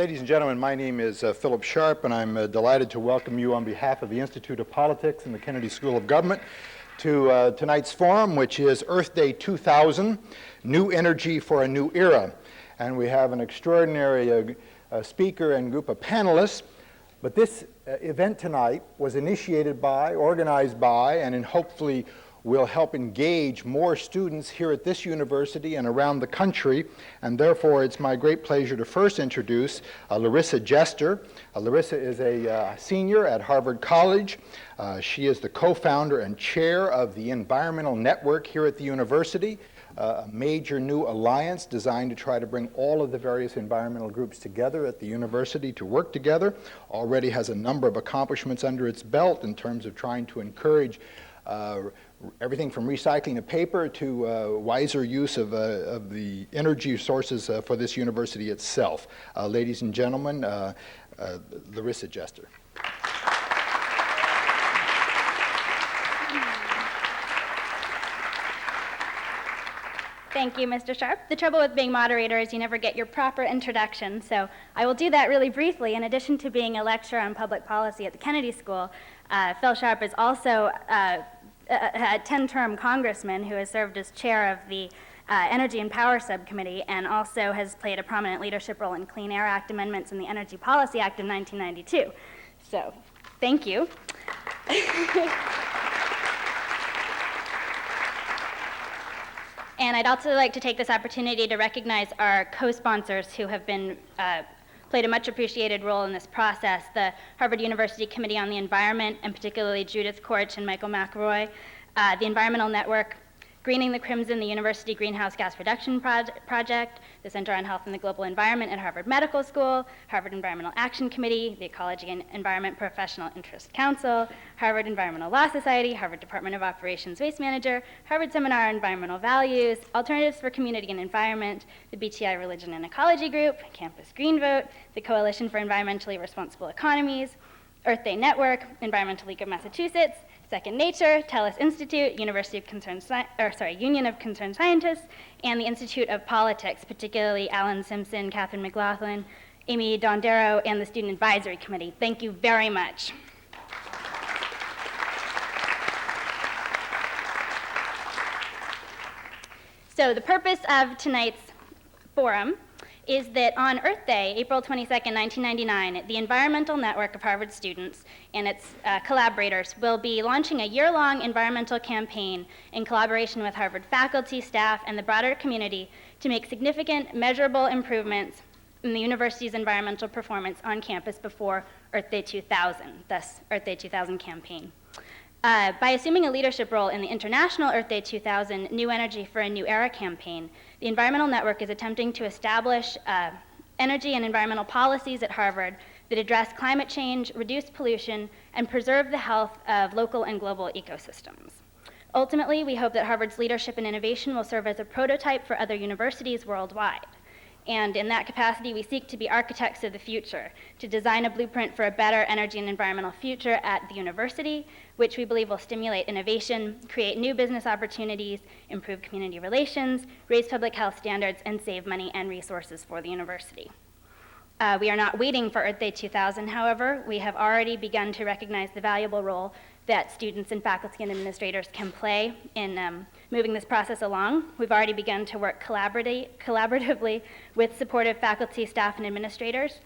Ladies and gentlemen, my name is Philip Sharp, and I'm delighted to welcome you on behalf of the Institute of Politics and the Kennedy School of Government to tonight's forum, which is Earth Day 2000, New Energy for a New Era. And we have an extraordinary speaker and group of panelists. But this event tonight was initiated by, organized by, and hopefully will help engage more students here at this university and around the country. And therefore, it's my great pleasure to first introduce Larissa Jester. Larissa is a senior at Harvard College. She is the co-founder and chair of the Environmental Network here at the university, a major new alliance designed to try to bring all of the various environmental groups together at the university to work together. Already has a number of accomplishments under its belt in terms of trying to encourage everything from recycling of paper to wiser use of the energy sources for this university itself. Ladies and gentlemen, Larissa Jester. Thank you, Mr. Sharp. The trouble with being moderator is you never get your proper introduction, so I will do that really briefly. In addition to being a lecturer on public policy at the Kennedy School, Phil Sharp is also a 10-term congressman who has served as chair of the Energy and Power Subcommittee and also has played a prominent leadership role in Clean Air Act amendments and the Energy Policy Act of 1992. So, thank you. And I'd also like to take this opportunity to recognize our co-sponsors who have been played a much appreciated role in this process, the Harvard University Committee on the Environment, and particularly Judith Korch and Michael Mcelroy, the Environmental Network, Greening the Crimson, the University Greenhouse Gas Reduction Project, the Center on Health and the Global Environment at Harvard Medical School, Harvard Environmental Action Committee, the Ecology and Environment Professional Interest Council, Harvard Environmental Law Society, Harvard Department of Operations Waste Manager, Harvard Seminar on Environmental Values, Alternatives for Community and Environment, the BTI Religion and Ecology Group, Campus Green Vote, the Coalition for Environmentally Responsible Economies, Earth Day Network, Environmental League of Massachusetts, Second Nature, TELUS Institute, Union of Concerned Scientists, and the Institute of Politics, particularly Alan Simpson, Catherine McLaughlin, Amy Dondero, and the Student Advisory Committee. Thank you very much. So the purpose of tonight's forum is that on Earth Day, April 22nd, 1999, the Environmental Network of Harvard students and its collaborators will be launching a year-long environmental campaign in collaboration with Harvard faculty, staff, and the broader community to make significant, measurable improvements in the university's environmental performance on campus before Earth Day 2000, thus Earth Day 2000 campaign. By assuming a leadership role in the International Earth Day 2000 New Energy for a New Era campaign, the Environmental Network is attempting to establish energy and environmental policies at Harvard that address climate change, reduce pollution, and preserve the health of local and global ecosystems. Ultimately, we hope that Harvard's leadership and innovation will serve as a prototype for other universities worldwide. And in that capacity, we seek to be architects of the future, to design a blueprint for a better energy and environmental future at the university, which we believe will stimulate innovation, create new business opportunities, improve community relations, raise public health standards, and save money and resources for the university. We are not waiting for Earth Day 2000, however. We have already begun to recognize the valuable role that students and faculty and administrators can play in moving this process along. We've already begun to work collaboratively with supportive faculty, staff, and administrators,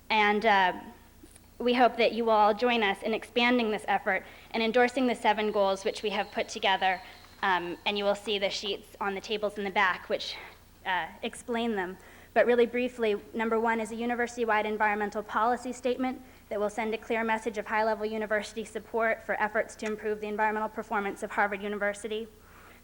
and we hope that you will all join us in expanding this effort and endorsing the 7 goals which we have put together, and you will see the sheets on the tables in the back which explain them. But really briefly, number 1 is a university-wide environmental policy statement that will send a clear message of high-level university support for efforts to improve the environmental performance of Harvard University.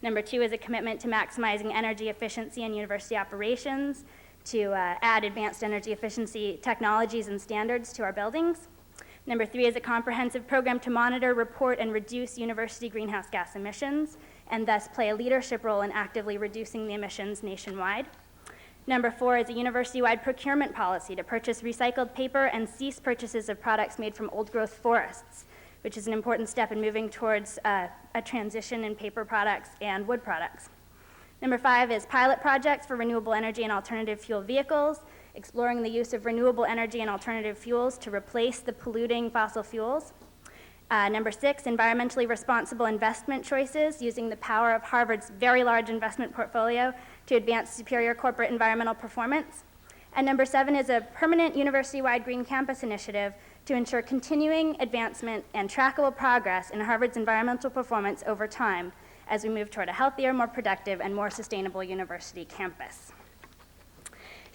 Number 2 is a commitment to maximizing energy efficiency in university operations, to add advanced energy efficiency technologies and standards to our buildings. Number 3 is a comprehensive program to monitor, report, and reduce university greenhouse gas emissions, and thus play a leadership role in actively reducing the emissions nationwide. Number 4 is a university-wide procurement policy to purchase recycled paper and cease purchases of products made from old-growth forests, which is an important step in moving towards a transition in paper products and wood products. Number 5 is pilot projects for renewable energy and alternative fuel vehicles, exploring the use of renewable energy and alternative fuels to replace the polluting fossil fuels. Number 6, environmentally responsible investment choices, using the power of Harvard's very large investment portfolio to advance superior corporate environmental performance. And number 7 is a permanent university-wide green campus initiative to ensure continuing advancement and trackable progress in Harvard's environmental performance over time as we move toward a healthier, more productive, and more sustainable university campus.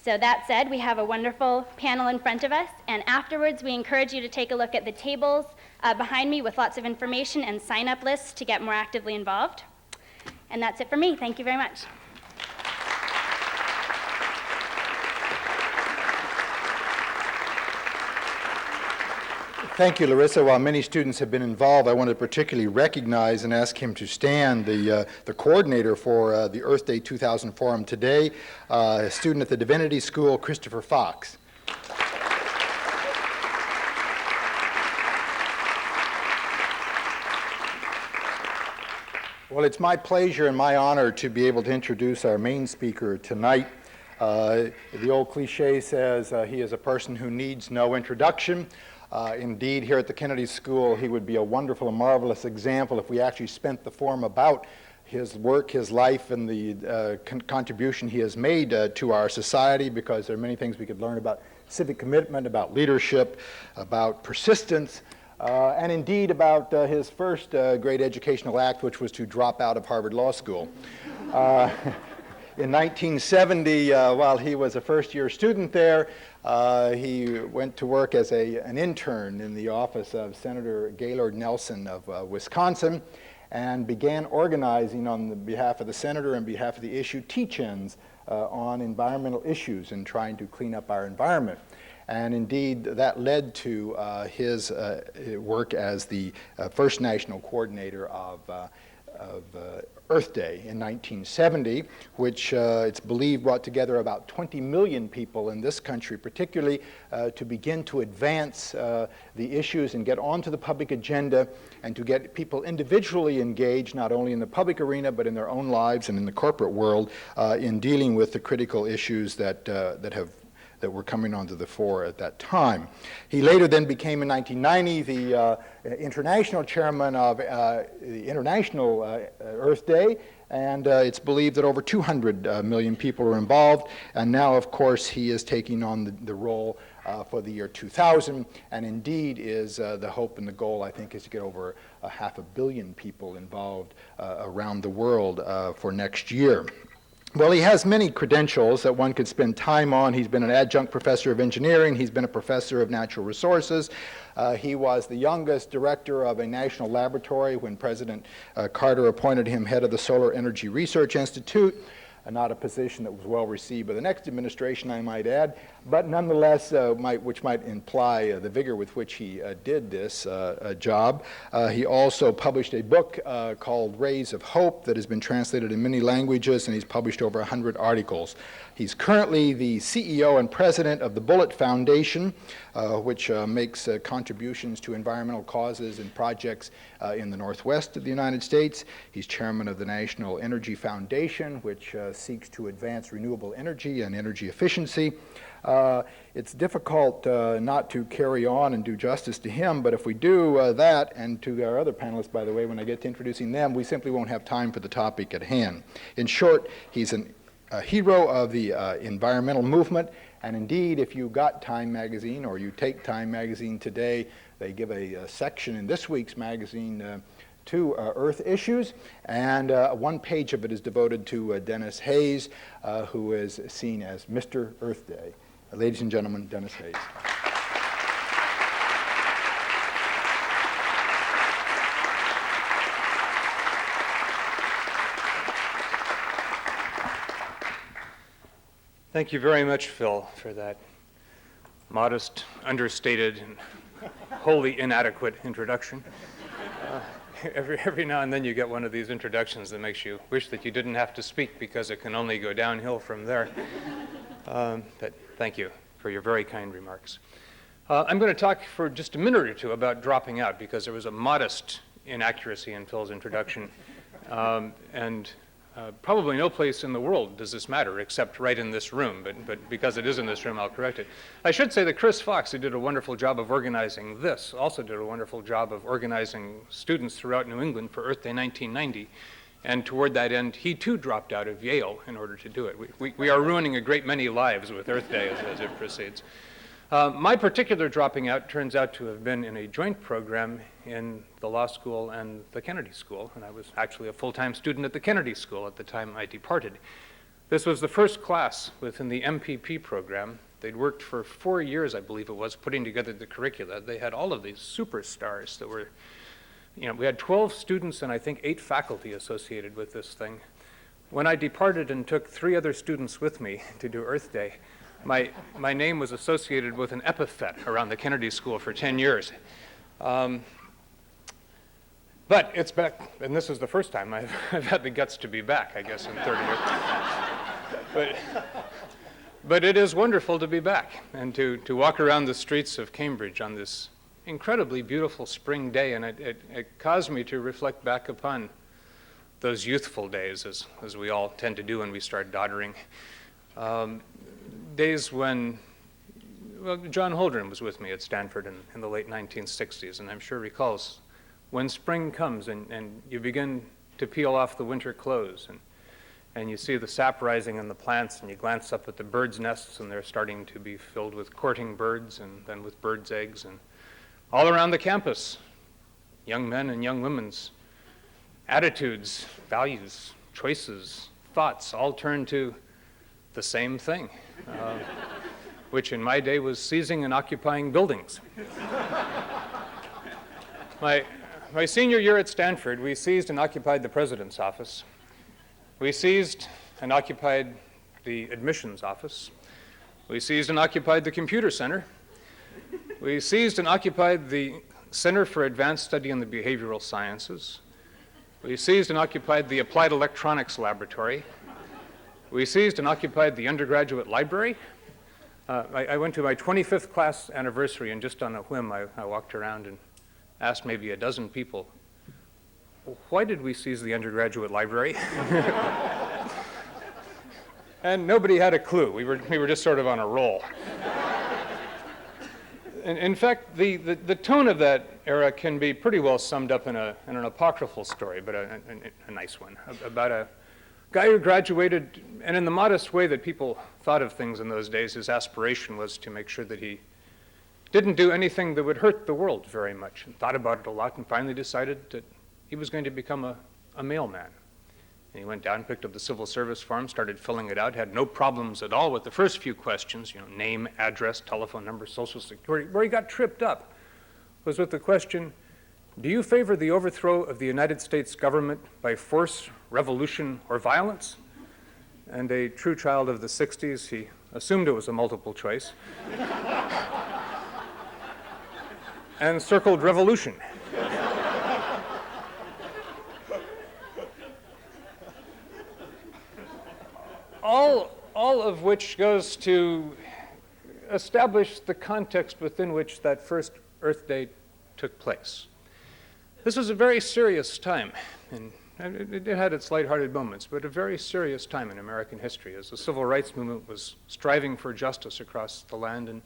So that said, we have a wonderful panel in front of us, and afterwards we encourage you to take a look at the tables behind me with lots of information and sign-up lists to get more actively involved. And that's it for me. Thank you very much. Thank you, Larissa. While many students have been involved, I want to particularly recognize and ask him to stand, the coordinator for the Earth Day 2000 Forum today, a student at the Divinity School, Christopher Fox. Well, it's my pleasure and my honor to be able to introduce our main speaker tonight. The old cliche says he is a person who needs no introduction. Indeed, here at the Kennedy School, he would be a wonderful and marvelous example if we actually spent the forum about his work, his life, and the contribution he has made to our society, because there are many things we could learn about civic commitment, about leadership, about persistence, and indeed about his first great educational act, which was to drop out of Harvard Law School. In 1970, while he was a first-year student there, he went to work as an intern in the office of Senator Gaylord Nelson of Wisconsin, and began organizing on the behalf of the senator and behalf of the issue teach-ins on environmental issues and trying to clean up our environment. And indeed, that led to his work as the first national coordinator of Earth Day in 1970, which it's believed brought together about 20 million people in this country, particularly to begin to advance the issues and get onto the public agenda, and to get people individually engaged, not only in the public arena, but in their own lives and in the corporate world, in dealing with the critical issues that were coming onto the fore at that time. He later then became, in 1990, the international chairman of the International Earth Day, and it's believed that over 200 million people are involved, and now, of course, he is taking on the role for the year 2000, and indeed is the hope and the goal, I think, is to get over 500 million people involved around the world for next year. Well, he has many credentials that one could spend time on. He's been an adjunct professor of engineering. He's been a professor of natural resources. He was the youngest director of a national laboratory when President Carter appointed him head of the Solar Energy Research Institute. Not a position that was well received by the next administration, I might add, but nonetheless, which might imply the vigor with which he did this job. He also published a book called Rays of Hope that has been translated in many languages, and he's published over 100 articles. He's currently the CEO and president of the Bullitt Foundation, which makes contributions to environmental causes and projects in the Northwest of the United States. He's chairman of the National Energy Foundation, which seeks to advance renewable energy and energy efficiency. It's difficult not to carry on and do justice to him, but if we do that, and to our other panelists, by the way, when I get to introducing them, we simply won't have time for the topic at hand. In short, he's a hero of the environmental movement, and indeed, if you got Time magazine or you take Time magazine today, they give a section in this week's magazine to Earth issues, and one page of it is devoted to Dennis Hayes, who is seen as Mr. Earth Day. Ladies and gentlemen, Dennis Hayes. Thank you very much, Phil, for that modest, understated, and wholly inadequate introduction. Every now and then you get one of these introductions that makes you wish that you didn't have to speak, because it can only go downhill from there. But thank you for your very kind remarks. I'm going to talk for just a minute or two about dropping out, because there was a modest inaccuracy in Phil's introduction. And Probably no place in the world does this matter except right in this room, but because it is in this room, I'll correct it. I should say that Chris Fox, who did a wonderful job of organizing this, also did a wonderful job of organizing students throughout New England for Earth Day 1990. And toward that end, he too dropped out of Yale in order to do it. We are ruining a great many lives with Earth Day as it proceeds. My particular dropping out turns out to have been in a joint program in the law school and the Kennedy School, and I was actually a full-time student at the Kennedy School at the time I departed. This was the first class within the MPP program. They'd worked for 4 years, I believe it was, putting together the curricula. They had all of these superstars that were, we had 12 students and I think 8 faculty associated with this thing. When I departed and took 3 other students with me to do Earth Day, my name was associated with an epithet around the Kennedy School for 10 years. But it's back, and this is the first time I've had the guts to be back, I guess, in 30 years. But it is wonderful to be back and to walk around the streets of Cambridge on this incredibly beautiful spring day, and it caused me to reflect back upon those youthful days, as we all tend to do when we start doddering. Days when, well, John Holdren was with me at Stanford in the late 1960s, and I'm sure recalls when spring comes and you begin to peel off the winter clothes and you see the sap rising in the plants and you glance up at the birds' nests and they're starting to be filled with courting birds and then with birds' eggs, and all around the campus, young men and young women's attitudes, values, choices, thoughts all turn to the same thing, which in my day was seizing and occupying buildings. My senior year at Stanford, we seized and occupied the president's office. We seized and occupied the admissions office. We seized and occupied the computer center. We seized and occupied the Center for Advanced Study in the Behavioral Sciences. We seized and occupied the Applied Electronics Laboratory. We seized and occupied the undergraduate library. I went to my 25th class anniversary, and just on a whim, I walked around and asked maybe a dozen people, why did we seize the undergraduate library? And nobody had a clue. We were just sort of on a roll. In fact, the tone of that era can be pretty well summed up in an apocryphal story, but a nice one, about a guy who graduated, and in the modest way that people thought of things in those days, his aspiration was to make sure that he didn't do anything that would hurt the world very much, and thought about it a lot, and finally decided that he was going to become a mailman. And he went down, picked up the civil service form, started filling it out, had no problems at all with the first few questions, name, address, telephone number, social security. Where he got tripped up was with the question, do you favor the overthrow of the United States government by force, revolution, or violence? And a true child of the 60s, he assumed it was a multiple choice, and circled revolution. All of which goes to establish the context within which that first Earth Day took place. This was a very serious time, and it had its lighthearted moments, but a very serious time in American history as the civil rights movement was striving for justice across the land,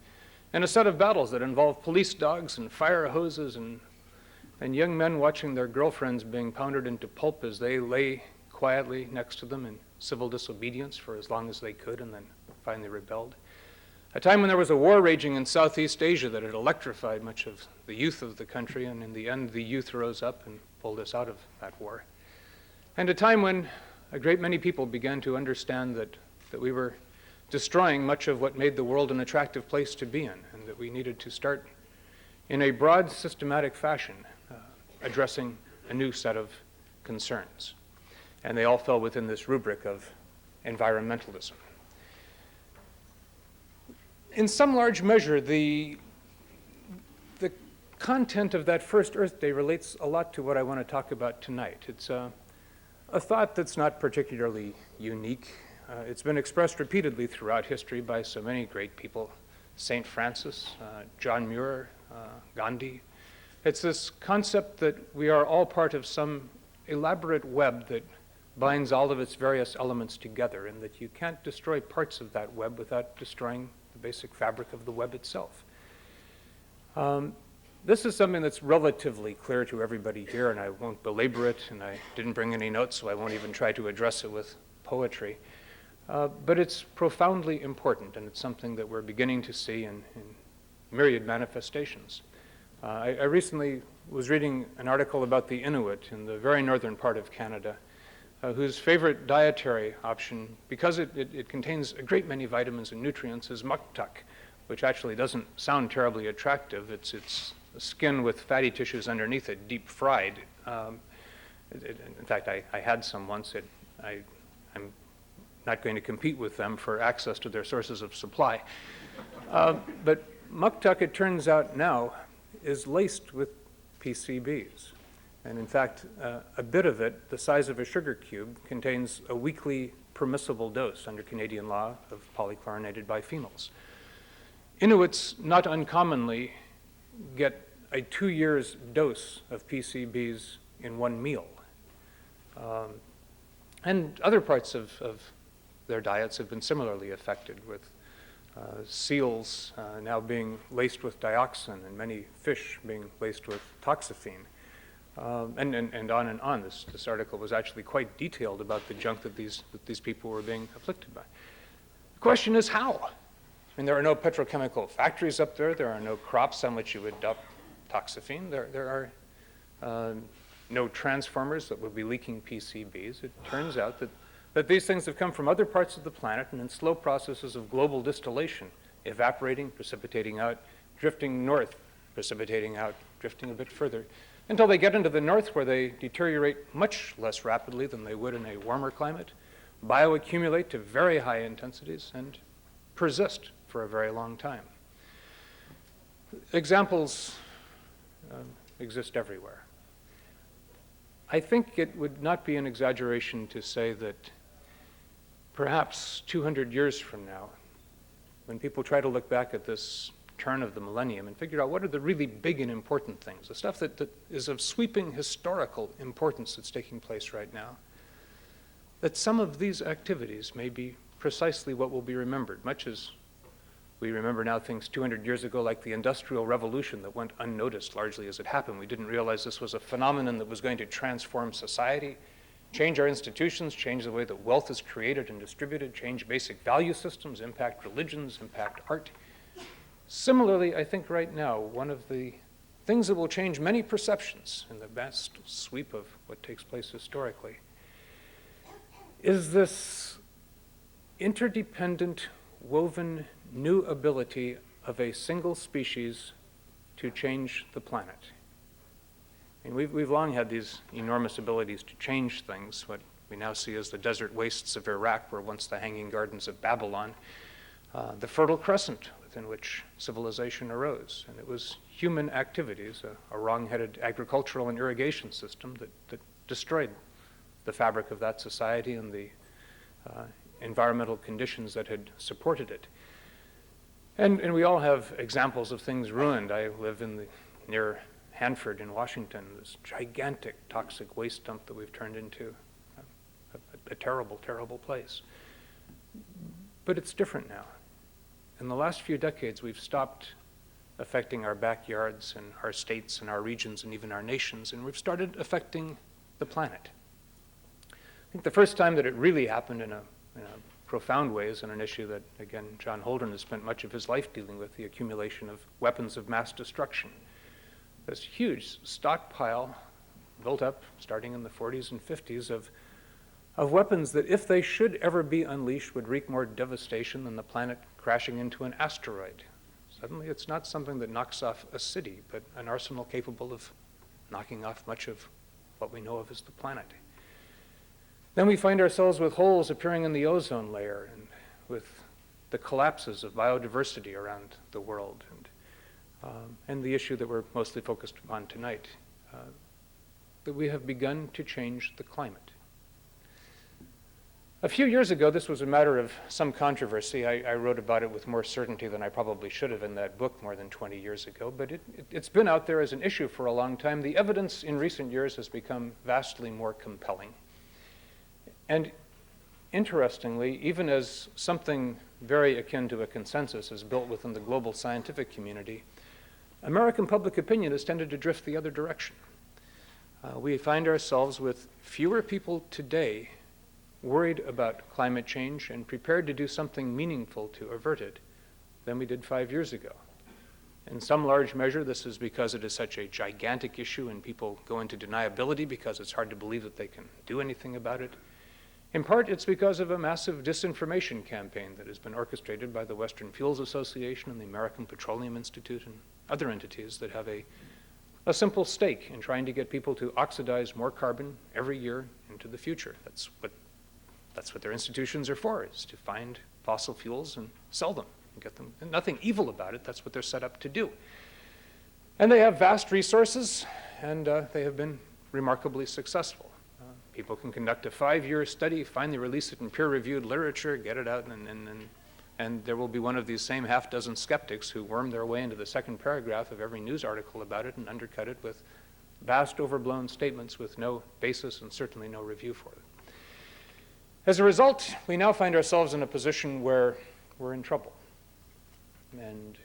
and a set of battles that involved police dogs and fire hoses and young men watching their girlfriends being pounded into pulp as they lay quietly next to them in civil disobedience for as long as they could and then finally rebelled. A time when there was a war raging in Southeast Asia that had electrified much of the youth of the country, and in the end the youth rose up and pulled us out of that war. And a time when a great many people began to understand that we were destroying much of what made the world an attractive place to be in, and that we needed to start in a broad, systematic fashion addressing a new set of concerns. And they all fell within this rubric of environmentalism. In some large measure, the content of that first Earth Day relates a lot to what I want to talk about tonight. It's a thought that's not particularly unique. It's been expressed repeatedly throughout history by so many great people, St. Francis, John Muir, Gandhi. It's this concept that we are all part of some elaborate web that binds all of its various elements together, and that you can't destroy parts of that web without destroying the basic fabric of the web itself. This is something that's relatively clear to everybody here, and I won't belabor it, and I didn't bring any notes, so I won't even try to address it with poetry. But it's profoundly important, and it's something that we're beginning to see in myriad manifestations. I recently was reading an article about the Inuit in the very northern part of Canada, whose favorite dietary option, because it contains a great many vitamins and nutrients, is muktuk, which actually doesn't sound terribly attractive. It's skin with fatty tissues underneath it, deep fried. In fact, I had some once. I'm not going to compete with them for access to their sources of supply. But muktuk, it turns out now, is laced with PCBs. And in fact, a bit of it, the size of a sugar cube, contains a weekly permissible dose under Canadian law of polychlorinated biphenyls. Inuits not uncommonly get a 2 years dose of PCBs in one meal. And other parts of their diets have been similarly affected, with seals now being laced with dioxin and many fish being laced with toxaphene. And on and on. This article was actually quite detailed about the junk that these people were being afflicted by. The question is how? I mean, there are no petrochemical factories up there. There are no crops on which you would dump toxaphene. There are no transformers that would be leaking PCBs. It turns out that these things have come from other parts of the planet and in slow processes of global distillation, evaporating, precipitating out, drifting north, precipitating out, drifting a bit further, until they get into the north, where they deteriorate much less rapidly than they would in a warmer climate, bioaccumulate to very high intensities, and persist for a very long time. Examples exist everywhere. I think it would not be an exaggeration to say that perhaps 200 years from now, when people try to look back at this turn of the millennium and figure out what are the really big and important things, the stuff that is of sweeping historical importance that's taking place right now, that some of these activities may be precisely what will be remembered, much as we remember now things 200 years ago like the Industrial Revolution that went unnoticed largely as it happened. We didn't realize this was a phenomenon that was going to transform society, change our institutions, change the way that wealth is created and distributed, change basic value systems, impact religions, impact art. Similarly, I think right now, one of the things that will change many perceptions in the vast sweep of what takes place historically is this interdependent, woven new ability of a single species to change the planet. I mean, we've long had these enormous abilities to change things, what we now see as the desert wastes of Iraq were once the hanging gardens of Babylon, the Fertile Crescent within which civilization arose. And it was human activities, a wrong-headed agricultural and irrigation system that destroyed the fabric of that society and the environmental conditions that had supported it. And we all have examples of things ruined. I live near Hanford in Washington, this gigantic toxic waste dump that we've turned into a terrible, terrible place. But it's different now. In the last few decades, we've stopped affecting our backyards and our states and our regions and even our nations, and we've started affecting the planet. I think the first time that it really happened in a profound way is in an issue that, again, John Holdren has spent much of his life dealing with, the accumulation of weapons of mass destruction. This huge stockpile built up starting in the 40s and 50s of weapons that, if they should ever be unleashed, would wreak more devastation than the planet crashing into an asteroid. Suddenly, it's not something that knocks off a city, but an arsenal capable of knocking off much of what we know of as the planet. Then we find ourselves with holes appearing in the ozone layer and with the collapses of biodiversity around the world, and the issue that we're mostly focused on tonight, that we have begun to change the climate. A few years ago, this was a matter of some controversy. I wrote about it with more certainty than I probably should have in that book more than 20 years ago, but it's been out there as an issue for a long time. The evidence in recent years has become vastly more compelling. And interestingly, even as something very akin to a consensus is built within the global scientific community, American public opinion has tended to drift the other direction. We find ourselves with fewer people today worried about climate change and prepared to do something meaningful to avert it than we did 5 years ago. In some large measure, this is because it is such a gigantic issue and people go into deniability because it's hard to believe that they can do anything about it. In part, it's because of a massive disinformation campaign that has been orchestrated by the Western Fuels Association and the American Petroleum Institute and other entities that have a simple stake in trying to get people to oxidize more carbon every year into the future. That's what their institutions are for, is to find fossil fuels and sell them and get them. And nothing evil about it. That's what they're set up to do. And they have vast resources, and they have been remarkably successful. People can conduct a 5-year study, finally release it in peer-reviewed literature, get it out, and there will be one of these same half-dozen skeptics who worm their way into the second paragraph of every news article about it and undercut it with vast overblown statements with no basis and certainly no review for it. As a result, we now find ourselves in a position where we're in trouble. And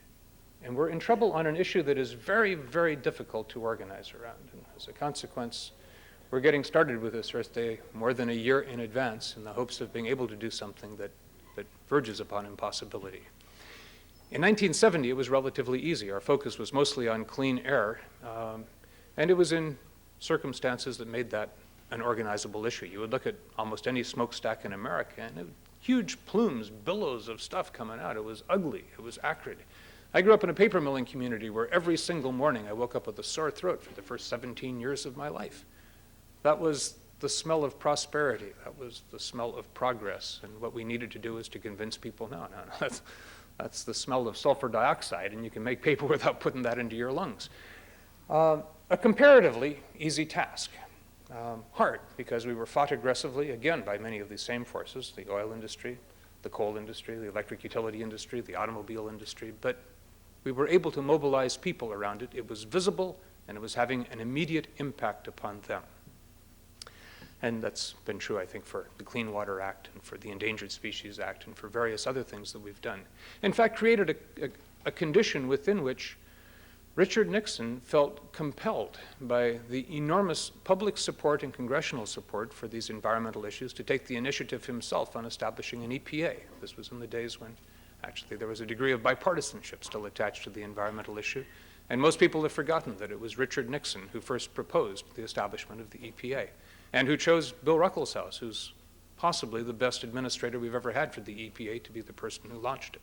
we're in trouble on an issue that is very, very difficult to organize around. And as a consequence, we're getting started with this Earth Day more than a year in advance in the hopes of being able to do something that verges upon impossibility. In 1970, it was relatively easy. Our focus was mostly on clean air, and it was in circumstances that made that an organizable issue. You would look at almost any smokestack in America, and it, huge plumes, billows of stuff coming out. It was ugly. It was acrid. I grew up in a paper milling community where every single morning I woke up with a sore throat for the first 17 years of my life. That was the smell of prosperity. That was the smell of progress. And what we needed to do is to convince people, no, that's the smell of sulfur dioxide, and you can make paper without putting that into your lungs. A comparatively easy task. Hard, because we were fought aggressively, again, by many of these same forces, the oil industry, the coal industry, the electric utility industry, the automobile industry, but we were able to mobilize people around it. It was visible, and it was having an immediate impact upon them. And that's been true, I think, for the Clean Water Act and for the Endangered Species Act and for various other things that we've done. In fact, created a condition within which Richard Nixon felt compelled by the enormous public support and congressional support for these environmental issues to take the initiative himself on establishing an EPA. This was in the days when actually there was a degree of bipartisanship still attached to the environmental issue. And most people have forgotten that it was Richard Nixon who first proposed the establishment of the EPA and who chose Bill Ruckelshaus, who's possibly the best administrator we've ever had for the EPA, to be the person who launched it.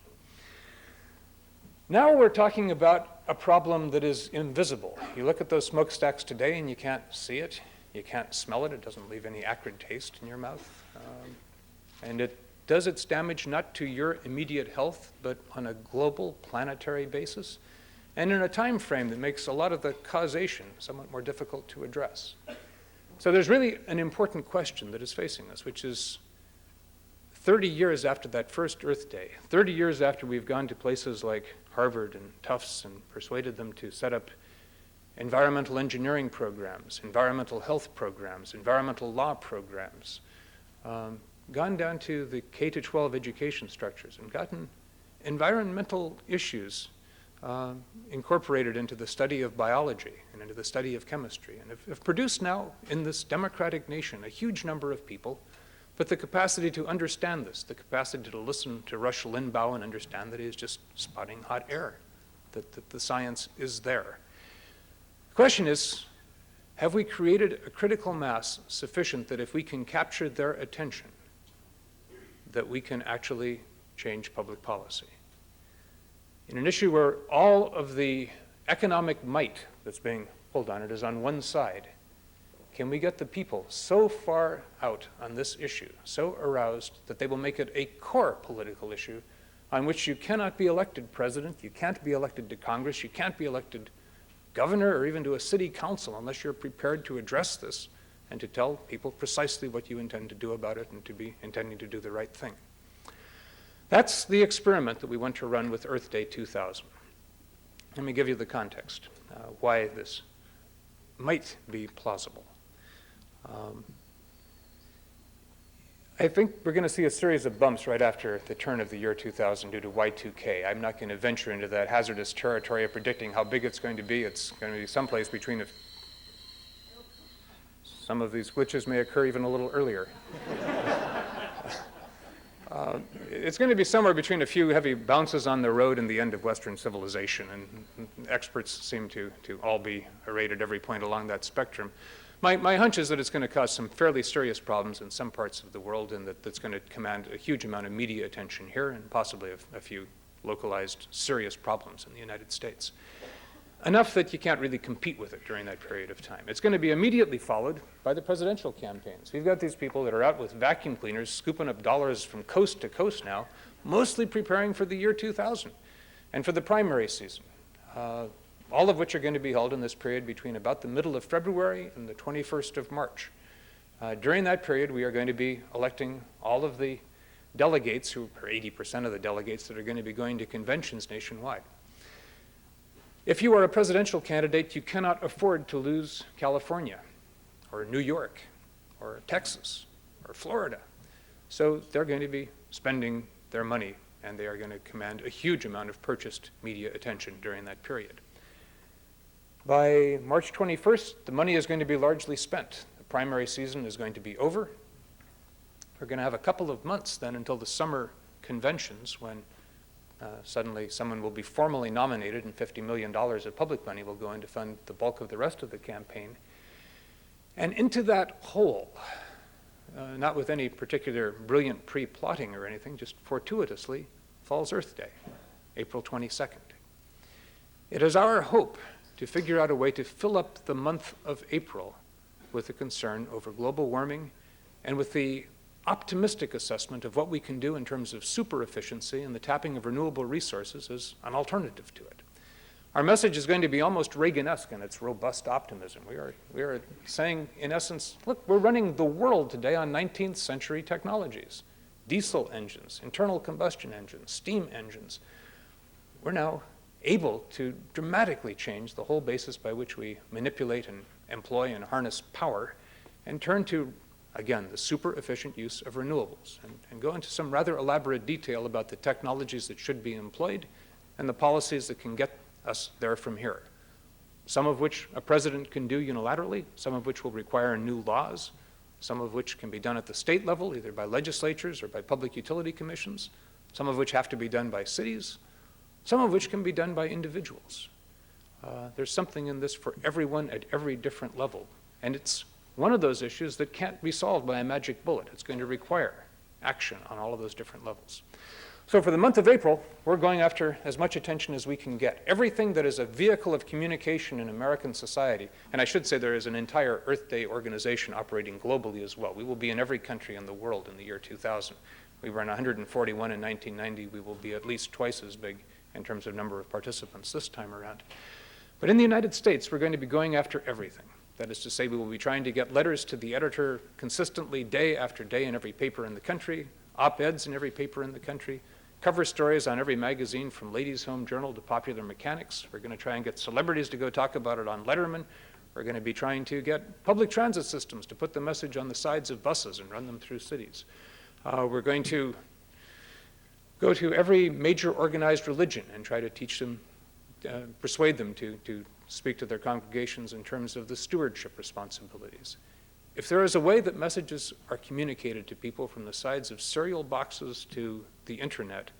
Now we're talking about a problem that is invisible. You look at those smokestacks today and you can't see it, you can't smell it, it doesn't leave any acrid taste in your mouth. And it does its damage not to your immediate health, but on a global, planetary basis, and in a time frame that makes a lot of the causation somewhat more difficult to address. So there's really an important question that is facing us, which is 30 years after that first Earth Day, 30 years after we've gone to places like Harvard and Tufts and persuaded them to set up environmental engineering programs, environmental health programs, environmental law programs, gone down to the K-12 education structures and gotten environmental issues incorporated into the study of biology and into the study of chemistry, and have produced now in this democratic nation a huge number of people with the capacity to understand this, the capacity to listen to Rush Limbaugh and understand that he is just spotting hot air, that the science is there. The question is, have we created a critical mass sufficient that if we can capture their attention, that we can actually change public policy? In an issue where all of the economic might that's being pulled on it is on one side, can we get the people so far out on this issue, so aroused, that they will make it a core political issue on which you cannot be elected president, you can't be elected to Congress, you can't be elected governor or even to a city council unless you're prepared to address this and to tell people precisely what you intend to do about it and to be intending to do the right thing. That's the experiment that we want to run with Earth Day 2000. Let me give you the context, why this might be plausible. I think we're going to see a series of bumps right after the turn of the year 2000 due to Y2K. I'm not going to venture into that hazardous territory of predicting how big it's going to be. It's going to be someplace between some of these glitches may occur even a little earlier. It's going to be somewhere between a few heavy bounces on the road and the end of Western civilization, and experts seem to all be arrayed at every point along that spectrum. My hunch is that it's going to cause some fairly serious problems in some parts of the world, and that's going to command a huge amount of media attention here, and possibly a few localized serious problems in the United States. Enough that you can't really compete with it during that period of time. It's going to be immediately followed by the presidential campaigns. We've got these people that are out with vacuum cleaners, scooping up dollars from coast to coast now, mostly preparing for the year 2000 and for the primary season, all of which are going to be held in this period between about the middle of February and the 21st of March. During that period, we are going to be electing all of the delegates, or 80% of the delegates that are going to be going to conventions nationwide. If you are a presidential candidate, you cannot afford to lose California, or New York, or Texas, or Florida. So they're going to be spending their money, and they are going to command a huge amount of purchased media attention during that period. By March 21st, the money is going to be largely spent. The primary season is going to be over. We're going to have a couple of months then until the summer conventions, when suddenly someone will be formally nominated and $50 million of public money will go in to fund the bulk of the rest of the campaign. And into that hole, not with any particular brilliant pre-plotting or anything, just fortuitously, falls Earth Day, April 22nd. It is our hope to figure out a way to fill up the month of April with a concern over global warming and with the optimistic assessment of what we can do in terms of super efficiency and the tapping of renewable resources as an alternative to it. Our message is going to be almost Reagan-esque in its robust optimism. We are saying, in essence, look, we're running the world today on 19th century technologies. Diesel engines, internal combustion engines, steam engines. We're now able to dramatically change the whole basis by which we manipulate and employ and harness power, and turn to, again, the super efficient use of renewables, and go into some rather elaborate detail about the technologies that should be employed and the policies that can get us there from here. Some of which a president can do unilaterally, some of which will require new laws, some of which can be done at the state level, either by legislatures or by public utility commissions, some of which have to be done by cities, some of which can be done by individuals. There's something in this for everyone at every different level, and it's one of those issues that can't be solved by a magic bullet. It's going to require action on all of those different levels. So for the month of April, we're going after as much attention as we can get. Everything that is a vehicle of communication in American society, and I should say there is an entire Earth Day organization operating globally as well. We will be in every country in the world in the year 2000. We were in 141 in 1990. We will be at least twice as big in terms of number of participants this time around. But in the United States, we're going to be going after everything. That is to say, we will be trying to get letters to the editor consistently day after day in every paper in the country, op-eds in every paper in the country, cover stories on every magazine from Ladies' Home Journal to Popular Mechanics. We're going to try and get celebrities to go talk about it on Letterman. We're going to be trying to get public transit systems to put the message on the sides of buses and run them through cities. We're going to go to every major organized religion and try to teach them, persuade them to speak to their congregations in terms of the stewardship responsibilities. If there is a way that messages are communicated to people from the sides of cereal boxes to the internet,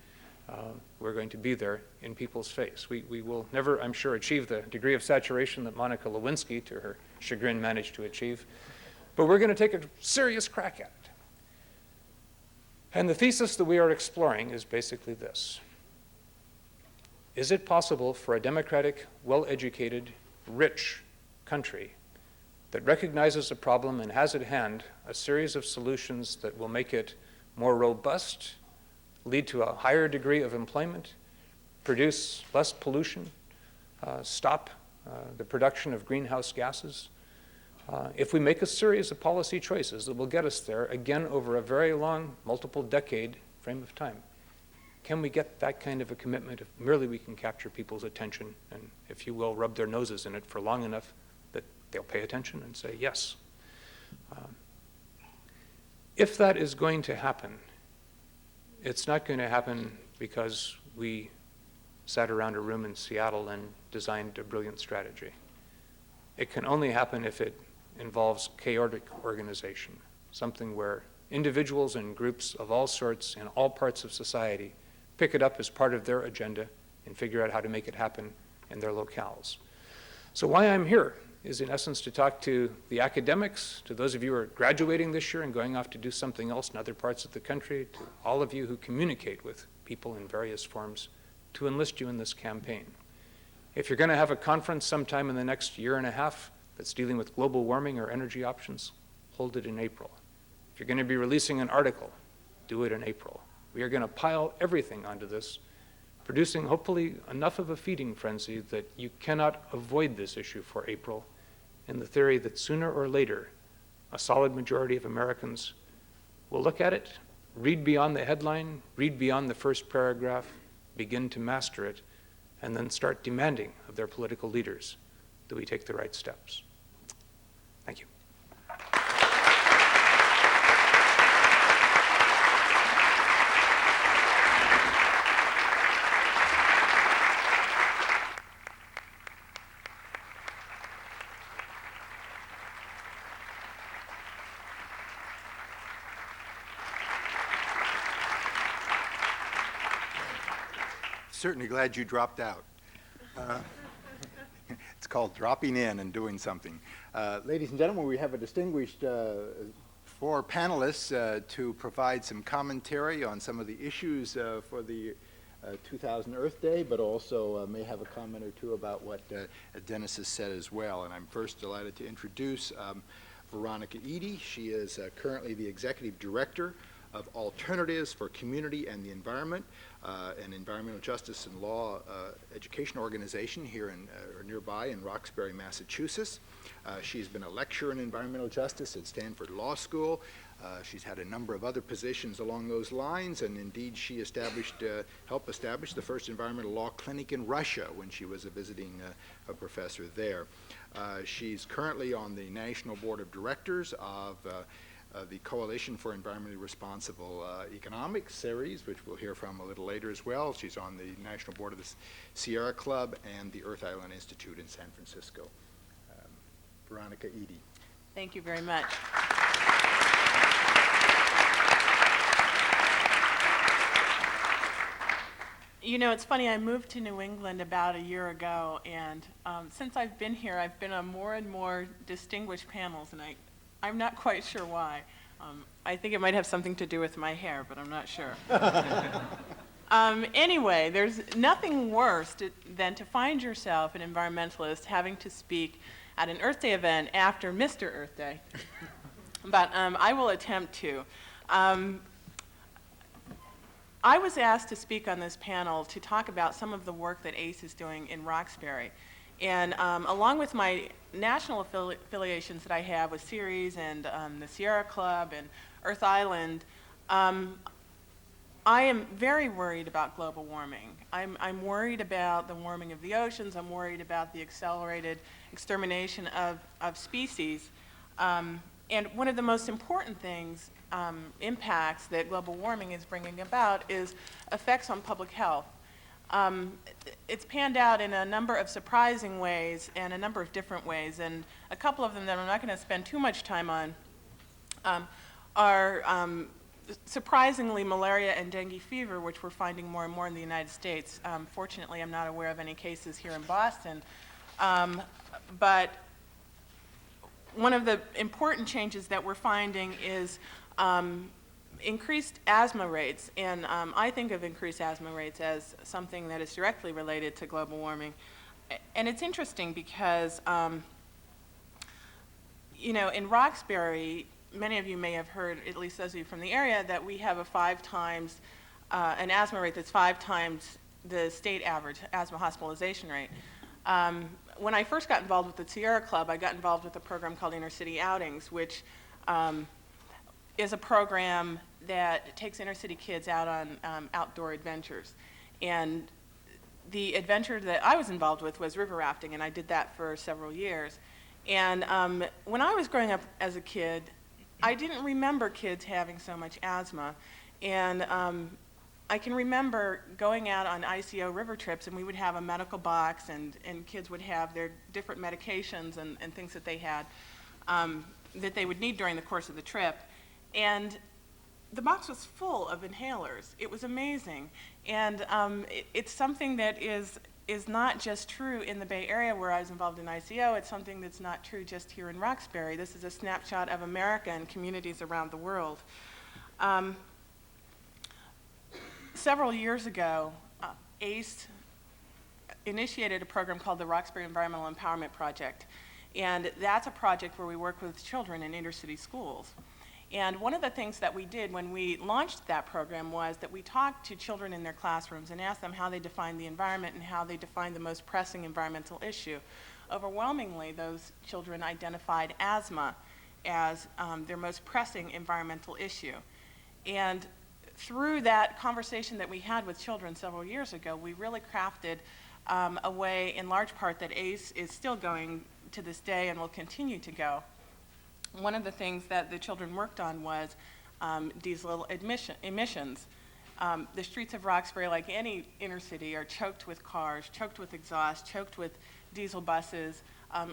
we're going to be there in people's face. We will never, I'm sure, achieve the degree of saturation that Monica Lewinsky, to her chagrin, managed to achieve, but we're going to take a serious crack at it. And the thesis that we are exploring is basically this. Is it possible for a democratic, well-educated, rich country that recognizes a problem and has at hand a series of solutions that will make it more robust, lead to a higher degree of employment, produce less pollution, stop the production of greenhouse gases? If we make a series of policy choices that will get us there, again, over a very long, multiple decade frame of time, can we get that kind of a commitment if merely we can capture people's attention and, if you will, rub their noses in it for long enough that they'll pay attention and say yes? If that is going to happen, it's not going to happen because we sat around a room in Seattle and designed a brilliant strategy. It can only happen if it involves chaotic organization, something where individuals and groups of all sorts in all parts of society pick it up as part of their agenda and figure out how to make it happen in their locales. So why I'm here is in essence to talk to the academics, to those of you who are graduating this year and going off to do something else in other parts of the country, to all of you who communicate with people in various forms, to enlist you in this campaign. If you're going to have a conference sometime in the next year and a half that's dealing with global warming or energy options, hold it in April. If you're going to be releasing an article, do it in April. We are going to pile everything onto this, producing hopefully enough of a feeding frenzy that you cannot avoid this issue for April, in the theory that sooner or later, a solid majority of Americans will look at it, read beyond the headline, read beyond the first paragraph, begin to master it, and then start demanding of their political leaders that we take the right steps. Thank you. Certainly glad you dropped out. It's called dropping in and doing something. Ladies and gentlemen, we have a distinguished four panelists to provide some commentary on some of the issues for the 2000 Earth Day, but also may have a comment or two about what Dennis has said as well. And I'm first delighted to introduce Veronica Eady. She is currently the Executive Director of Alternatives for Community and the Environment, an environmental justice and law education organization here in or nearby in Roxbury, Massachusetts. She's been a lecturer in environmental justice at Stanford Law School. She's had a number of other positions along those lines, and indeed she helped establish the first environmental law clinic in Russia when she was a visiting a professor there. She's currently on the National Board of Directors of the Coalition for Environmentally Responsible Economics series, which we'll hear from a little later as well. She's on the National Board of the Sierra Club and the Earth Island Institute in San Francisco. Veronica Eady. Thank you very much. You know, it's funny, I moved to New England about a year ago, and since I've been here, I've been on more and more distinguished panels, and I'm not quite sure why. I think it might have something to do with my hair, but I'm not sure. Anyway, there's nothing worse than to find yourself, an environmentalist, having to speak at an Earth Day event after Mr. Earth Day. But I will attempt to. I was asked to speak on this panel to talk about some of the work that ACE is doing in Roxbury. And along with my national affiliations that I have with Ceres and the Sierra Club and Earth Island, I am very worried about global warming. I'm worried about the warming of the oceans. I'm worried about the accelerated extermination of species. And one of the most important things, impacts that global warming is bringing about is effects on public health. It's panned out in a number of surprising ways and a number of different ways, and a couple of them that I'm not going to spend too much time on are surprisingly malaria and dengue fever, which we're finding more and more in the United States. Fortunately, I'm not aware of any cases here in Boston, but one of the important changes that we're finding is increased asthma rates, and I think of increased asthma rates as something that is directly related to global warming. And it's interesting because, you know, in Roxbury, many of you may have heard, at least those of you from the area, that we have a 5 times, an asthma rate that's 5 times the state average asthma hospitalization rate. When I first got involved with the Sierra Club, I got involved with a program called Inner City Outings, which is a program that takes inner city kids out on outdoor adventures. And the adventure that I was involved with was river rafting, and I did that for several years. And when I was growing up as a kid, I didn't remember kids having so much asthma. And I can remember going out on ICO river trips, and we would have a medical box, and kids would have their different medications and things that they had that they would need during the course of the trip. And the box was full of inhalers. It was amazing. And it's something that is not just true in the Bay Area where I was involved in ICO. It's something that's not true just here in Roxbury. This is a snapshot of America and communities around the world. Several years ago, ACE initiated a program called the Roxbury Environmental Empowerment Project. And that's a project where we work with children in inner city schools. And one of the things that we did when we launched that program was that we talked to children in their classrooms and asked them how they define the environment and how they define the most pressing environmental issue. Overwhelmingly, those children identified asthma as their most pressing environmental issue. And through that conversation that we had with children several years ago, we really crafted a way, in large part, that ACE is still going to this day and will continue to go. One of the things that the children worked on was diesel emissions. The streets of Roxbury, like any inner city, are choked with cars, choked with exhaust, choked with diesel buses,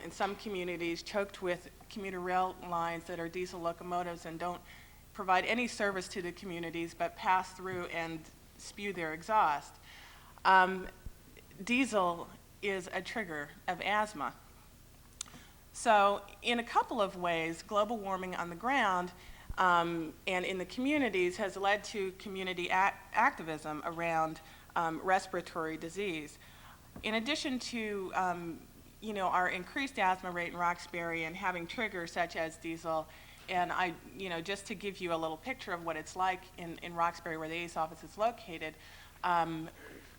in some communities choked with commuter rail lines that are diesel locomotives and don't provide any service to the communities but pass through and spew their exhaust. Diesel is a trigger of asthma. So in a couple of ways, global warming on the ground and in the communities has led to community activism around respiratory disease. In addition to our increased asthma rate in Roxbury and having triggers such as diesel, and just to give you a little picture of what it's like in Roxbury where the ACE office is located,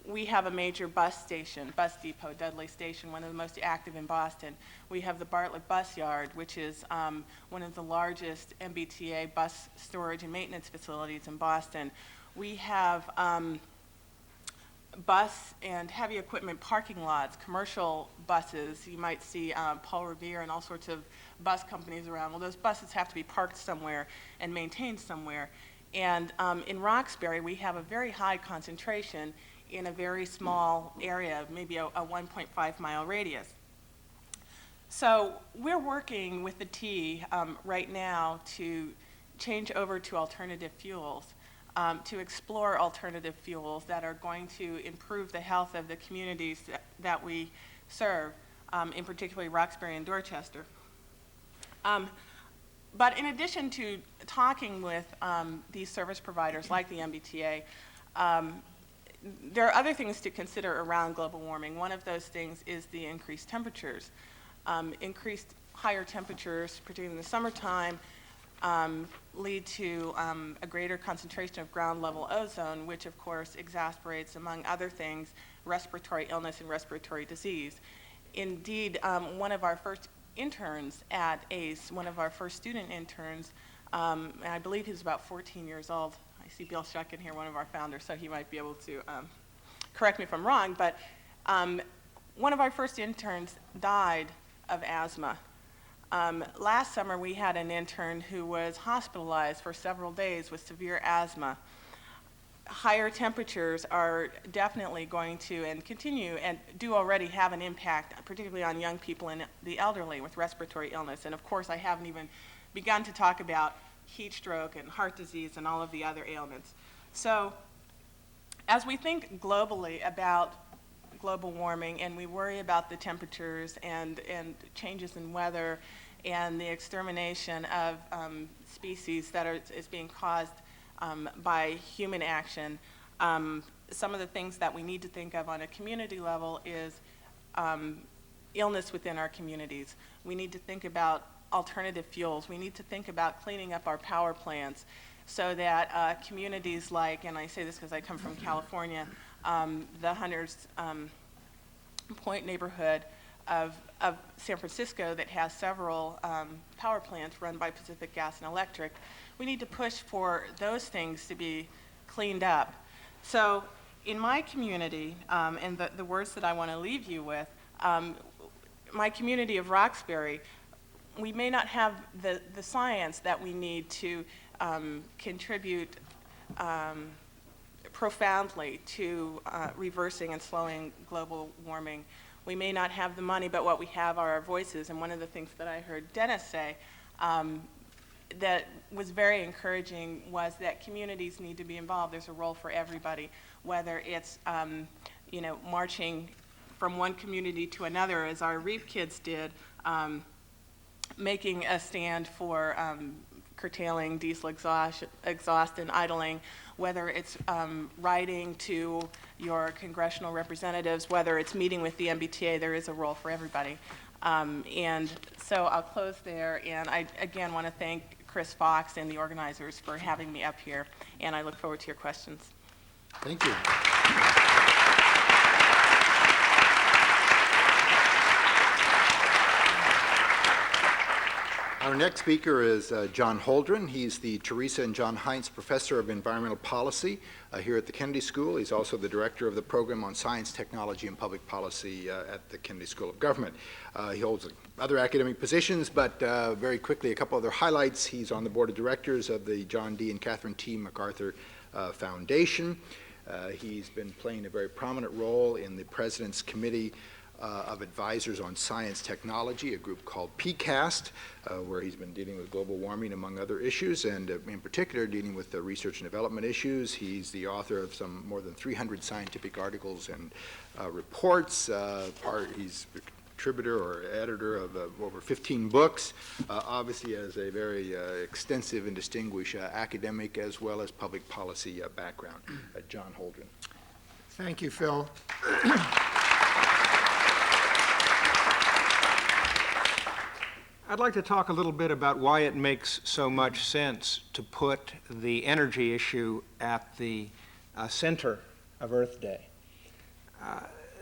we have a major bus depot, Dudley Station, one of the most active in Boston. We have the Bartlett Bus Yard, which is one of the largest MBTA bus storage and maintenance facilities in Boston. We have bus and heavy equipment parking lots, commercial buses. You might see Paul Revere and all sorts of bus companies around. Well, those buses have to be parked somewhere and maintained somewhere. And in Roxbury, we have a very high concentration in a very small area, maybe a 1.5 mile radius. So we're working with the T right now to change over to alternative fuels, to explore alternative fuels that are going to improve the health of the communities that we serve, in particularly Roxbury and Dorchester. But in addition to talking with these service providers like the MBTA, there are other things to consider around global warming. One of those things is the increased temperatures. Increased higher temperatures, particularly in the summertime, lead to a greater concentration of ground level ozone, which of course exasperates, among other things, respiratory illness and respiratory disease. Indeed, one of our first interns at ACE, one of our first student interns, and I believe he was about 14 years old. I see Bill Shuck in here, one of our founders, so he might be able to correct me if I'm wrong, but one of our first interns died of asthma. Last summer we had an intern who was hospitalized for several days with severe asthma. Higher temperatures are definitely going to and continue and do already have an impact, particularly on young people and the elderly with respiratory illness. And of course I haven't even begun to talk about heat stroke and heart disease and all of the other ailments. So as we think globally about global warming and we worry about the temperatures and changes in weather and the extermination of species that is being caused by human action, some of the things that we need to think of on a community level is illness within our communities. We need to think about alternative fuels. We need to think about cleaning up our power plants so that communities like, and I say this because I come from California, the Hunters Point neighborhood of San Francisco that has several power plants run by Pacific Gas and Electric. We need to push for those things to be cleaned up. So in my community, and the words that I want to leave you with, my community of Roxbury, we may not have the science that we need to contribute profoundly to reversing and slowing global warming. We may not have the money, but what we have are our voices. And one of the things that I heard Dennis say that was very encouraging was that communities need to be involved. There's a role for everybody, whether it's marching from one community to another, as our REAP kids did, making a stand for curtailing diesel exhaust and idling, whether it's writing to your congressional representatives, whether it's meeting with the MBTA, there is a role for everybody. And so I'll close there, and I again want to thank Chris Fox and the organizers for having me up here, and I look forward to your questions. Thank you. Our next speaker is John Holdren. He's the Teresa and John Heinz Professor of Environmental Policy here at the Kennedy School. He's also the Director of the Program on Science, Technology, and Public Policy at the Kennedy School of Government. He holds other academic positions, but very quickly, a couple other highlights. He's on the Board of Directors of the John D. and Catherine T. MacArthur Foundation. He's been playing a very prominent role in the President's Committee of Advisors on Science Technology, a group called PCAST, where he's been dealing with global warming among other issues, and in particular dealing with the research and development issues. He's the author of some more than 300 scientific articles and reports. He's a contributor or editor of over 15 books, obviously has a very extensive and distinguished academic as well as public policy background. John Holdren. Thank you, Phil. I'd like to talk a little bit about why it makes so much sense to put the energy issue at the center of Earth Day.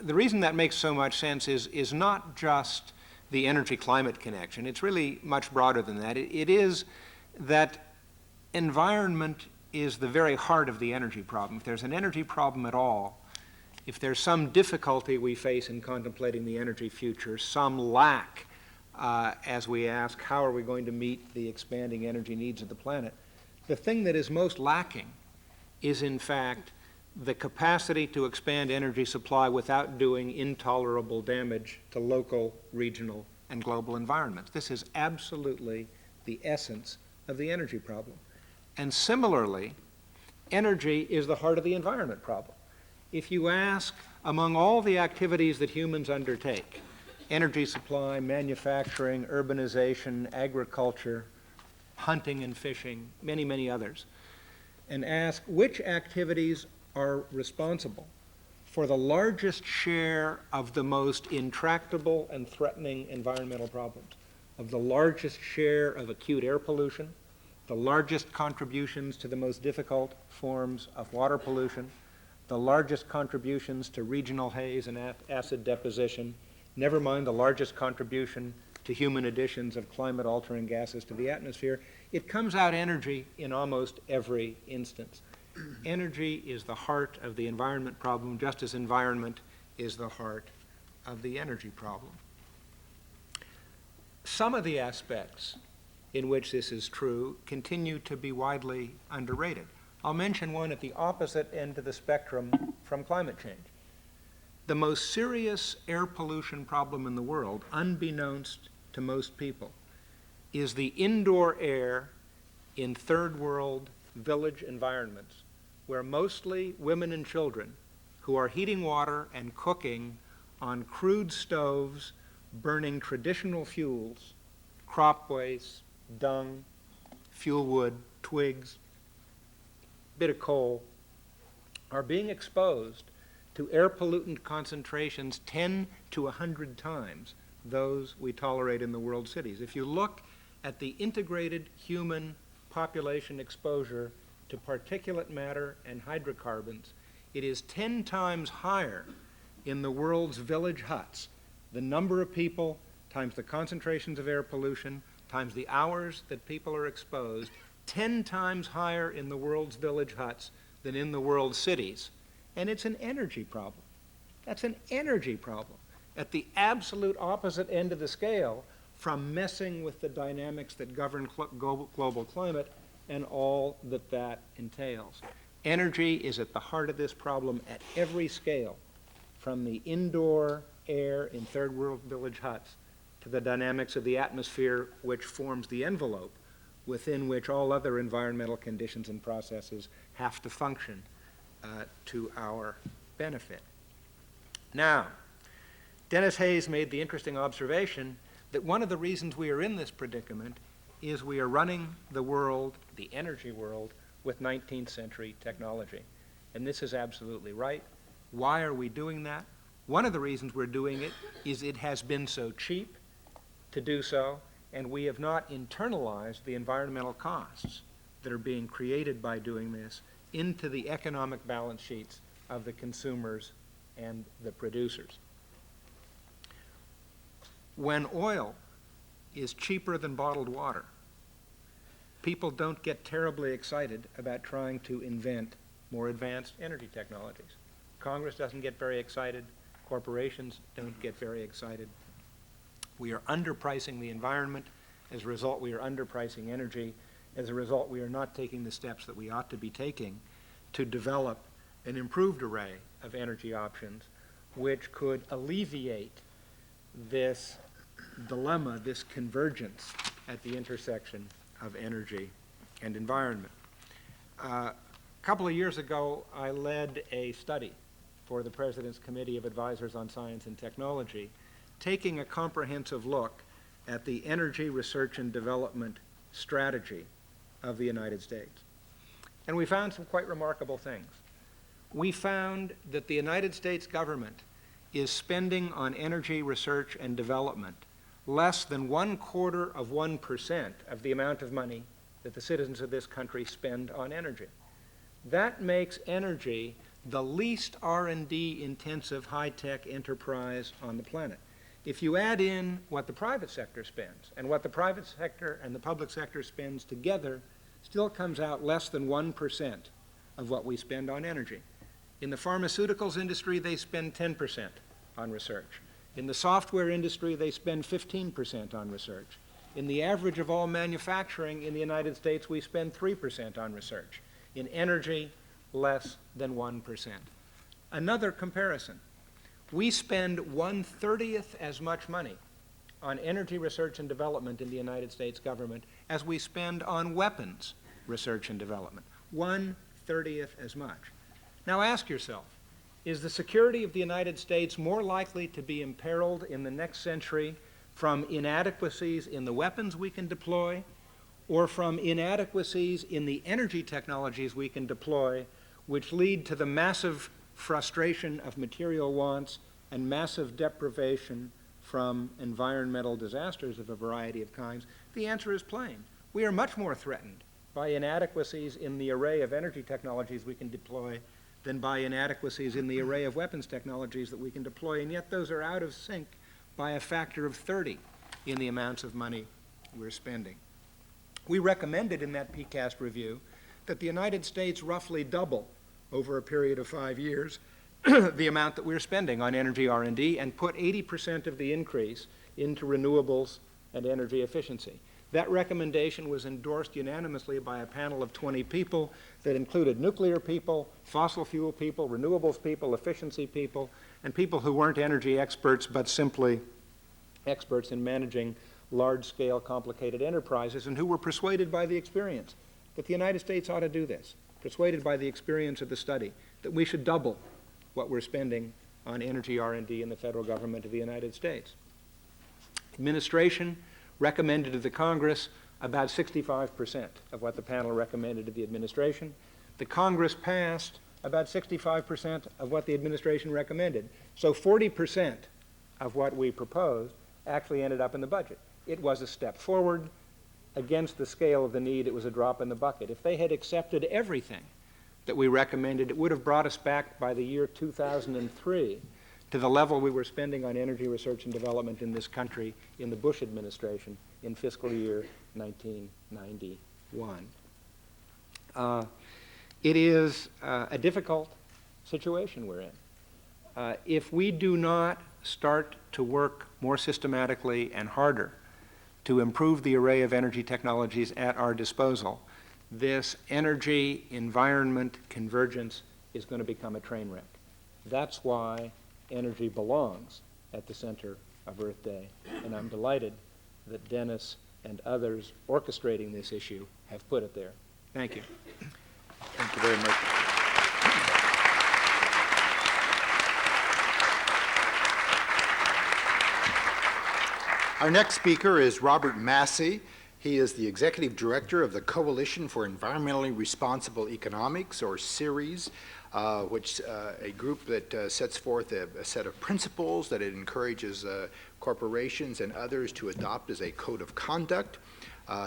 The reason that makes so much sense is not just the energy-climate connection. It's really much broader than that. It is that environment is the very heart of the energy problem. If there's an energy problem at all, if there's some difficulty we face in contemplating the energy future, some lack as we ask, how are we going to meet the expanding energy needs of the planet? The thing that is most lacking is, in fact, the capacity to expand energy supply without doing intolerable damage to local, regional, and global environments. This is absolutely the essence of the energy problem. And similarly, energy is the heart of the environment problem. If you ask, among all the activities that humans undertake, energy supply, manufacturing, urbanization, agriculture, hunting and fishing, many, many others, and ask which activities are responsible for the largest share of the most intractable and threatening environmental problems, of the largest share of acute air pollution, the largest contributions to the most difficult forms of water pollution, the largest contributions to regional haze and acid deposition, never mind the largest contribution to human additions of climate-altering gases to the atmosphere. It comes out energy in almost every instance. Energy is the heart of the environment problem, just as environment is the heart of the energy problem. Some of the aspects in which this is true continue to be widely underrated. I'll mention one at the opposite end of the spectrum from climate change. The most serious air pollution problem in the world, unbeknownst to most people, is the indoor air in third world village environments, where mostly women and children who are heating water and cooking on crude stoves, burning traditional fuels, crop waste, dung, fuel wood, twigs, bit of coal, are being exposed to air pollutant concentrations 10 to 100 times those we tolerate in the world cities. If you look at the integrated human population exposure to particulate matter and hydrocarbons, it is 10 times higher in the world's village huts. The number of people times the concentrations of air pollution times the hours that people are exposed, 10 times higher in the world's village huts than in the world's cities. And it's an energy problem. That's an energy problem. At the absolute opposite end of the scale from messing with the dynamics that govern global climate and all that that entails. Energy is at the heart of this problem at every scale, from the indoor air in third world village huts to the dynamics of the atmosphere which forms the envelope within which all other environmental conditions and processes have to function to our benefit. Now, Dennis Hayes made the interesting observation that one of the reasons we are in this predicament is we are running the world, the energy world, with 19th century technology. And this is absolutely right. Why are we doing that? One of the reasons we're doing it is it has been so cheap to do so, and we have not internalized the environmental costs that are being created by doing this into the economic balance sheets of the consumers and the producers. When oil is cheaper than bottled water, people don't get terribly excited about trying to invent more advanced energy technologies. Congress doesn't get very excited. Corporations don't get very excited. We are underpricing the environment. As a result, we are underpricing energy. As a result, we are not taking the steps that we ought to be taking to develop an improved array of energy options which could alleviate this dilemma, this convergence at the intersection of energy and environment. A couple of years ago, I led a study for the President's Committee of Advisors on Science and Technology, taking a comprehensive look at the energy research and development strategy of the United States. And we found some quite remarkable things. We found that the United States government is spending on energy research and development less than 0.25% of the amount of money that the citizens of this country spend on energy. That makes energy the least R&D intensive high-tech enterprise on the planet. If you add in what the private sector spends and what the private sector and the public sector spends together, still comes out less than 1% of what we spend on energy. In the pharmaceuticals industry, they spend 10% on research. In the software industry, they spend 15% on research. In the average of all manufacturing in the United States, we spend 3% on research. In energy, less than 1%. Another comparison. We spend 1/30th as much money on energy research and development in the United States government as we spend on weapons research and development. 1/30th as much. Now ask yourself, is the security of the United States more likely to be imperiled in the next century from inadequacies in the weapons we can deploy, or from inadequacies in the energy technologies we can deploy, which lead to the massive frustration of material wants and massive deprivation from environmental disasters of a variety of kinds? The answer is plain. We are much more threatened by inadequacies in the array of energy technologies we can deploy than by inadequacies in the array of weapons technologies that we can deploy, and yet those are out of sync by a factor of 30 in the amounts of money we're spending. We recommended in that PCAST review that the United States roughly double over a period of 5 years the amount that we're spending on energy R&D and put 80% of the increase into renewables and energy efficiency. That recommendation was endorsed unanimously by a panel of 20 people that included nuclear people, fossil fuel people, renewables people, efficiency people, and people who weren't energy experts but simply experts in managing large-scale complicated enterprises, and who were persuaded by the experience that the United States ought to do this, persuaded by the experience of the study that we should double what we're spending on energy R&D in the federal government of the United States. Administration recommended to the Congress about 65% of what the panel recommended to the administration. The Congress passed about 65% of what the administration recommended. So 40% of what we proposed actually ended up in the budget. It was a step forward. Against the scale of the need, it was a drop in the bucket. If they had accepted everything that we recommended, it would have brought us back by the year 2003 to the level we were spending on energy research and development in this country in the Bush administration in fiscal year 1991. It is a difficult situation we're in. If we do not start to work more systematically and harder to improve the array of energy technologies at our disposal, this energy environment convergence is going to become a train wreck. That's why energy belongs at the center of Earth Day, and I'm delighted that Dennis and others orchestrating this issue have put it there. Thank you. Thank you very much. Our next speaker is Robert Massey. He is the Executive Director of the Coalition for Environmentally Responsible Economics, or CERES, which a group that sets forth a set of principles that it encourages corporations and others to adopt as a code of conduct.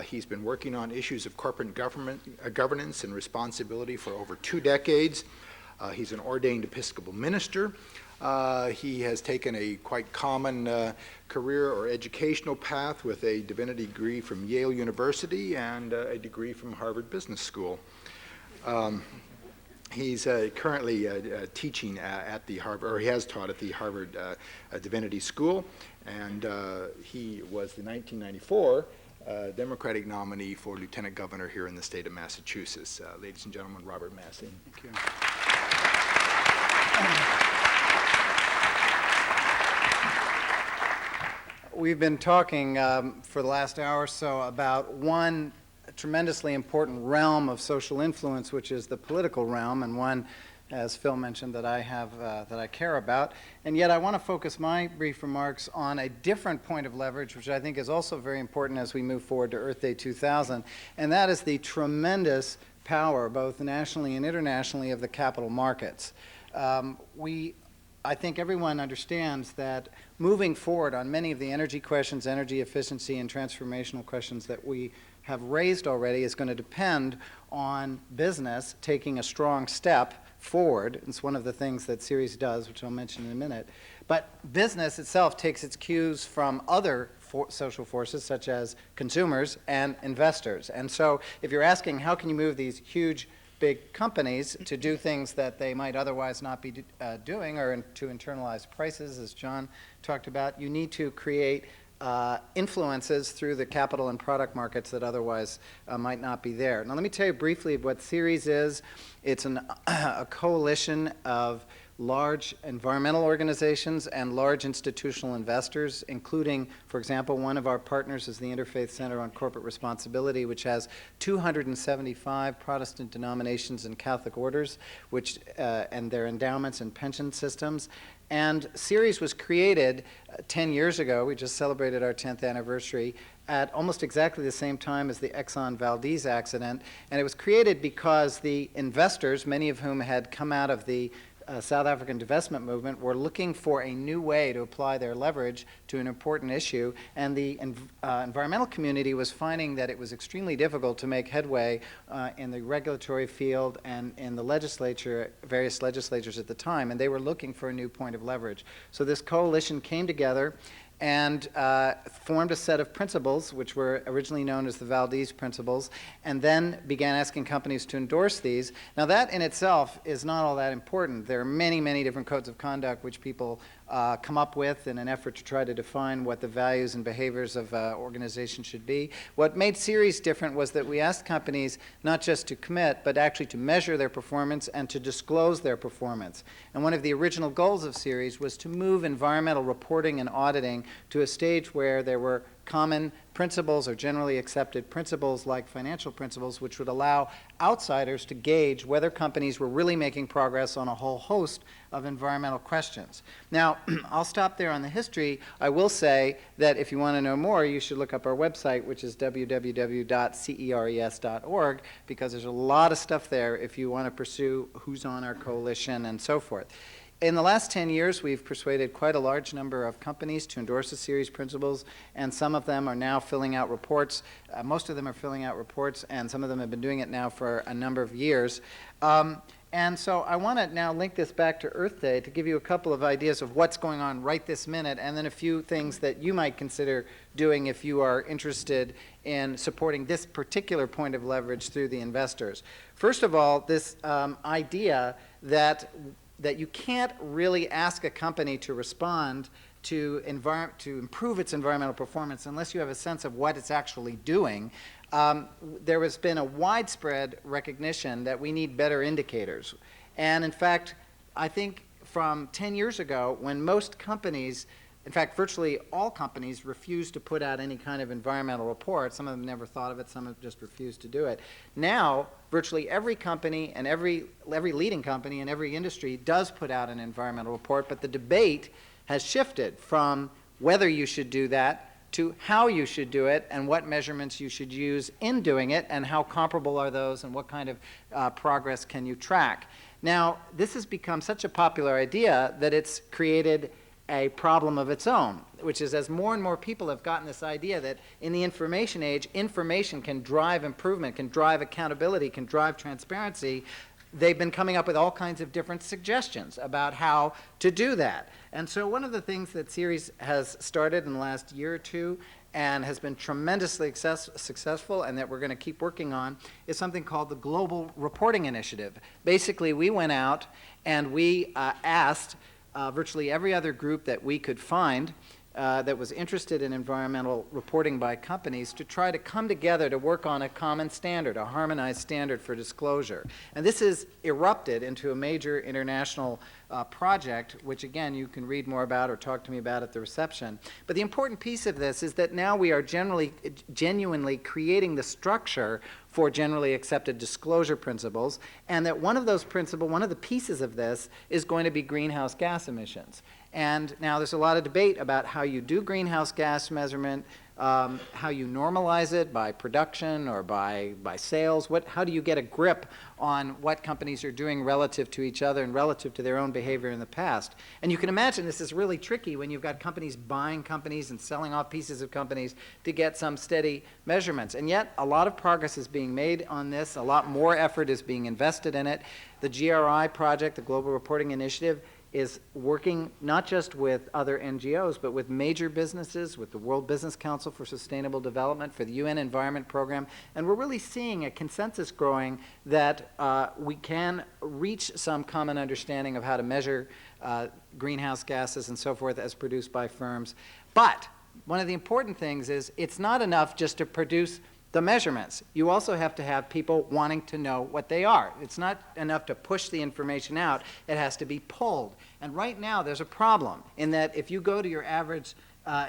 He's been working on issues of corporate governance and responsibility for over 2 decades. He's an ordained Episcopal minister. He has taken a quite common career or educational path with a divinity degree from Yale University and a degree from Harvard Business School. He's currently teaching at the Harvard, or he has taught at the Harvard Divinity School, and he was the 1994 Democratic nominee for Lieutenant Governor here in the state of Massachusetts. Ladies and gentlemen, Robert Massey. Thank you. We've been talking for the last hour or so about one tremendously important realm of social influence, which is the political realm, and one, as Phil mentioned, that I have that I care about. And yet I want to focus my brief remarks on a different point of leverage, which I think is also very important as we move forward to Earth Day 2000, and that is the tremendous power, both nationally and internationally, of the capital markets. I think everyone understands that moving forward on many of the energy questions, energy efficiency, and transformational questions that we have raised already is going to depend on business taking a strong step forward. It's one of the things that CERES does, which I'll mention in a minute. But business itself takes its cues from other social forces, such as consumers and investors. And so if you're asking how can you move these huge big companies to do things that they might otherwise not be doing, or to internalize prices, as John talked about, you need to create influences through the capital and product markets that otherwise might not be there. Now let me tell you briefly what CERES is. It's a coalition of large environmental organizations and large institutional investors, including, for example, one of our partners is the Interfaith Center on Corporate Responsibility, which has 275 Protestant denominations and Catholic orders, which and their endowments and pension systems. And CERES was created 10 years ago. We just celebrated our 10th anniversary at almost exactly the same time as the Exxon Valdez accident. And it was created because the investors, many of whom had come out of the South African divestment movement, were looking for a new way to apply their leverage to an important issue, and the environmental community was finding that it was extremely difficult to make headway in the regulatory field and in the legislature, various legislatures at the time, and they were looking for a new point of leverage. So this coalition came together and formed a set of principles, which were originally known as the Valdez Principles, and then began asking companies to endorse these. Now that in itself is not all that important. There are many, many different codes of conduct which people come up with in an effort to try to define what the values and behaviors of organizations should be. What made CERES different was that we asked companies not just to commit, but actually to measure their performance and to disclose their performance. And one of the original goals of CERES was to move environmental reporting and auditing to a stage where there were common principles or generally accepted principles like financial principles, which would allow outsiders to gauge whether companies were really making progress on a whole host of environmental questions. Now, I'll stop there on the history. I will say that if you want to know more, you should look up our website, which is www.ceres.org, because there's a lot of stuff there if you want to pursue who's on our coalition and so forth. In the last 10 years, we've persuaded quite a large number of companies to endorse the CERES principles, and some of them are now filling out reports. Most of them are filling out reports, and some of them have been doing it now for a number of years. And so I want to now link this back to Earth Day to give you a couple of ideas of what's going on right this minute, and then a few things that you might consider doing if you are interested in supporting this particular point of leverage through the investors. First of all, this idea that you can't really ask a company to respond to improve its environmental performance unless you have a sense of what it's actually doing. There has been a widespread recognition that we need better indicators. And in fact, I think from 10 years ago, when most companies, in fact, virtually all companies refused to put out any kind of environmental report. Some of them never thought of it, some have just refused to do it. Now, virtually every company and every leading company in every industry does put out an environmental report, but the debate has shifted from whether you should do that to how you should do it and what measurements you should use in doing it and how comparable are those and what kind of progress can you track. Now, this has become such a popular idea that it's created a problem of its own, which is as more and more people have gotten this idea that in the information age, information can drive improvement, can drive accountability, can drive transparency, they've been coming up with all kinds of different suggestions about how to do that. And so one of the things that Ceres has started in the last year or two and has been tremendously successful and that we're going to keep working on is something called the Global Reporting Initiative. Basically, we went out and we asked virtually every other group that we could find that was interested in environmental reporting by companies to try to come together to work on a common standard, a harmonized standard for disclosure. And this has erupted into a major international project, which again you can read more about or talk to me about at the reception. But the important piece of this is that now we are genuinely creating the structure for generally accepted disclosure principles, and that one of those principles, one of the pieces of this is going to be greenhouse gas emissions. And now there's a lot of debate about how you do greenhouse gas measurement, how you normalize it by production or by sales. How do you get a grip on what companies are doing relative to each other and relative to their own behavior in the past? And you can imagine this is really tricky when you've got companies buying companies and selling off pieces of companies to get some steady measurements. And yet a lot of progress is being made on this. A lot more effort is being invested in it. The GRI project, the Global Reporting Initiative, is working not just with other NGOs, but with major businesses, with the World Business Council for Sustainable Development, for the UN Environment Program, and we're really seeing a consensus growing that we can reach some common understanding of how to measure greenhouse gases and so forth as produced by firms. But one of the important things is it's not enough just to produce the measurements. You also have to have people wanting to know what they are. It's not enough to push the information out. It has to be pulled. And right now there's a problem in that if you go to your average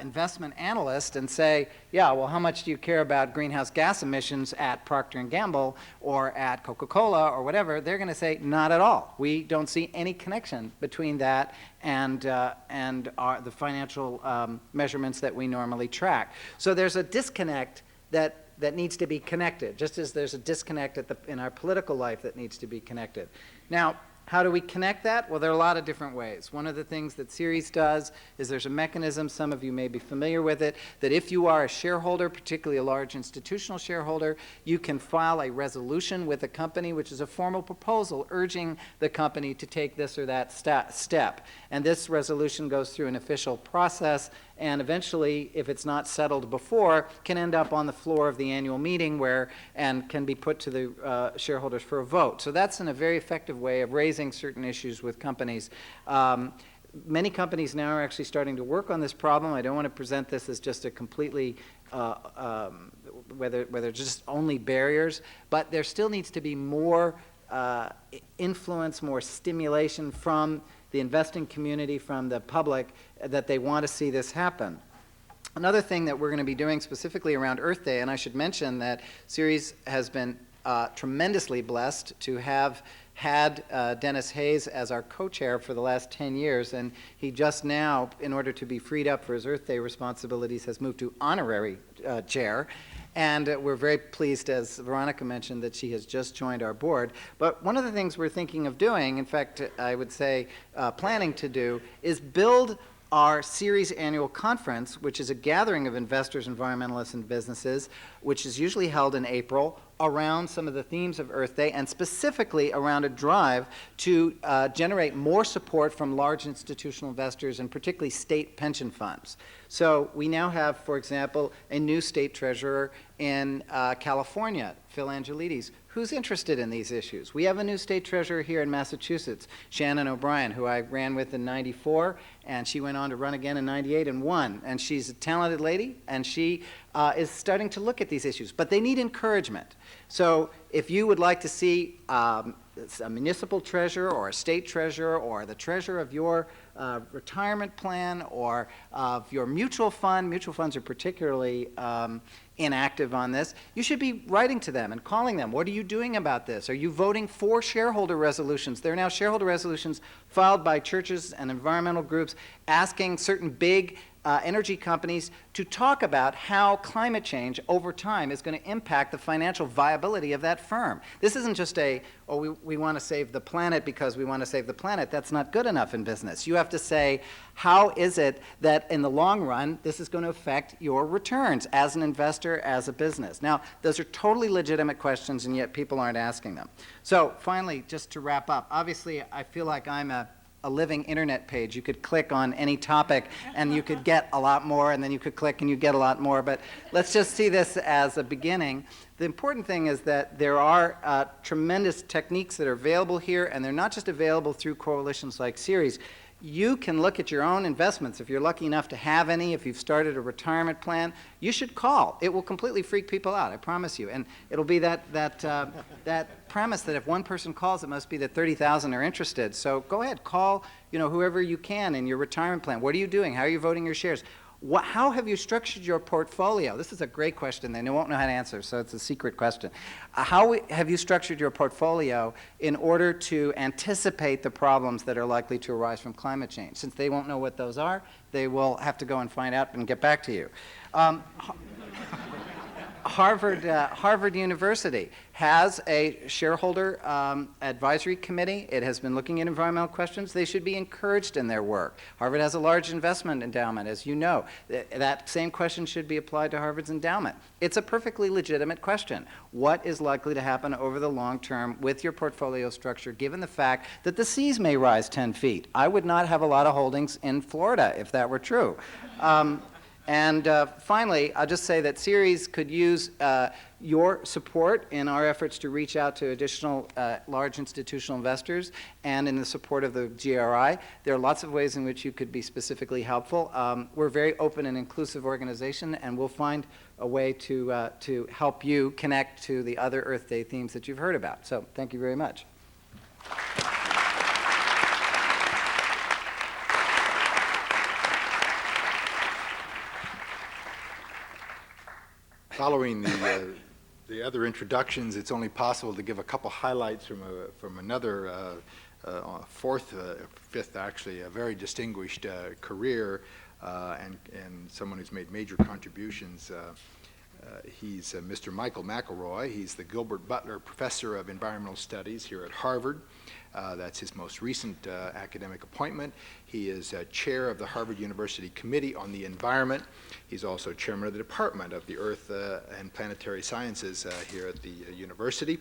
investment analyst and say, yeah, well, how much do you care about greenhouse gas emissions at Procter & Gamble or at Coca-Cola or whatever, they're going to say, not at all. We don't see any connection between that and the financial measurements that we normally track. So there's a disconnect that needs to be connected, just as there's a disconnect in our political life that needs to be connected. Now, how do we connect that? Well, there are a lot of different ways. One of the things that Ceres does is there's a mechanism, some of you may be familiar with it, that if you are a shareholder, particularly a large institutional shareholder, you can file a resolution with a company, which is a formal proposal urging the company to take this or that step. And this resolution goes through an official process, and eventually, if it's not settled before, can end up on the floor of the annual meeting and can be put to the shareholders for a vote. So that's a very effective way of raising certain issues with companies. Many companies now are actually starting to work on this problem. I don't want to present this as just a completely, whether just only barriers, but there still needs to be more influence, more stimulation from the investing community, from the public, that they want to see this happen. Another thing that we're going to be doing specifically around Earth Day, and I should mention that Ceres has been tremendously blessed to have had Dennis Hayes as our co-chair for the last 10 years, and he just now, in order to be freed up for his Earth Day responsibilities, has moved to honorary chair. And we're very pleased, as Veronica mentioned, that she has just joined our board. But one of the things we're thinking of doing, in fact, I would say planning to do, is build our Ceres annual conference, which is a gathering of investors, environmentalists, and businesses, which is usually held in April, around some of the themes of Earth Day, and specifically around a drive to generate more support from large institutional investors and particularly state pension funds. So we now have, for example, a new state treasurer in California, Phil Angelides, who's interested in these issues. We have a new state treasurer here in Massachusetts, Shannon O'Brien, who I ran with in '94, and she went on to run again in '98 and won. And she's a talented lady, and she is starting to look at these issues. But they need encouragement. So if you would like to see a municipal treasurer or a state treasurer or the treasurer of your retirement plan or of your mutual funds are particularly inactive on this, you should be writing to them and calling them. What are you doing about this? Are you voting for shareholder resolutions? There are now shareholder resolutions filed by churches and environmental groups asking certain big energy companies to talk about how climate change over time is going to impact the financial viability of that firm. This isn't just we want to save the planet because we want to save the planet. That's not good enough in business. You have to say, how is it that in the long run this is going to affect your returns as an investor, as a business? Now, those are totally legitimate questions, and yet people aren't asking them. So finally, just to wrap up, obviously I feel like I'm a living internet page. You could click on any topic and you could get a lot more, and then you could click and you get a lot more. But let's just see this as a beginning. The important thing is that there are tremendous techniques that are available here, and they're not just available through coalitions like Ceres. You can look at your own investments. If you're lucky enough to have any, if you've started a retirement plan, you should call. It will completely freak people out, I promise you. And it'll be that premise that if one person calls, it must be that 30,000 are interested. So go ahead, call whoever you can in your retirement plan. What are you doing? How are you voting your shares? How have you structured your portfolio? This is a great question. They won't know how to answer, so it's a secret question. How have you structured your portfolio in order to anticipate the problems that are likely to arise from climate change? Since they won't know what those are, they will have to go and find out and get back to you. Harvard University has a shareholder advisory committee. It has been looking at environmental questions. They should be encouraged in their work. Harvard has a large investment endowment, as you know. That same question should be applied to Harvard's endowment. It's a perfectly legitimate question. What is likely to happen over the long term with your portfolio structure, given the fact that the seas may rise 10 feet? I would not have a lot of holdings in Florida if that were true. And finally, I'll just say that Ceres could use your support in our efforts to reach out to additional large institutional investors and in the support of the GRI. There are lots of ways in which you could be specifically helpful. We're a very open and inclusive organization, and we'll find a way to help you connect to the other Earth Day themes that you've heard about. So thank you very much. Following the other introductions, it's only possible to give a couple highlights from another fifth actually, a very distinguished career and someone who's made major contributions. He's Mr. Michael Mcelroy. He's the Gilbert Butler Professor of Environmental Studies here at Harvard. That's his most recent academic appointment. He is chair of the Harvard University Committee on the Environment. He's also chairman of the Department of the Earth and Planetary Sciences here at the university.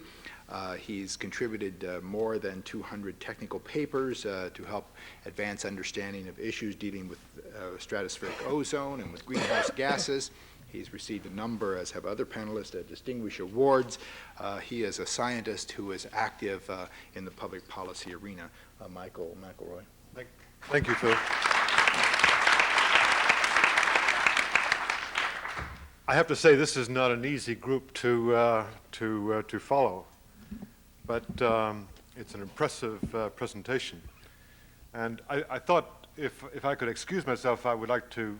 He's contributed more than 200 technical papers to help advance understanding of issues dealing with stratospheric ozone and with greenhouse gases. He's received a number, as have other panelists, distinguished awards. He is a scientist who is active in the public policy arena. Michael Mcelroy. Thank you, Phil. I have to say this is not an easy group to follow, but it's an impressive presentation. And I thought if I could excuse myself, I would like to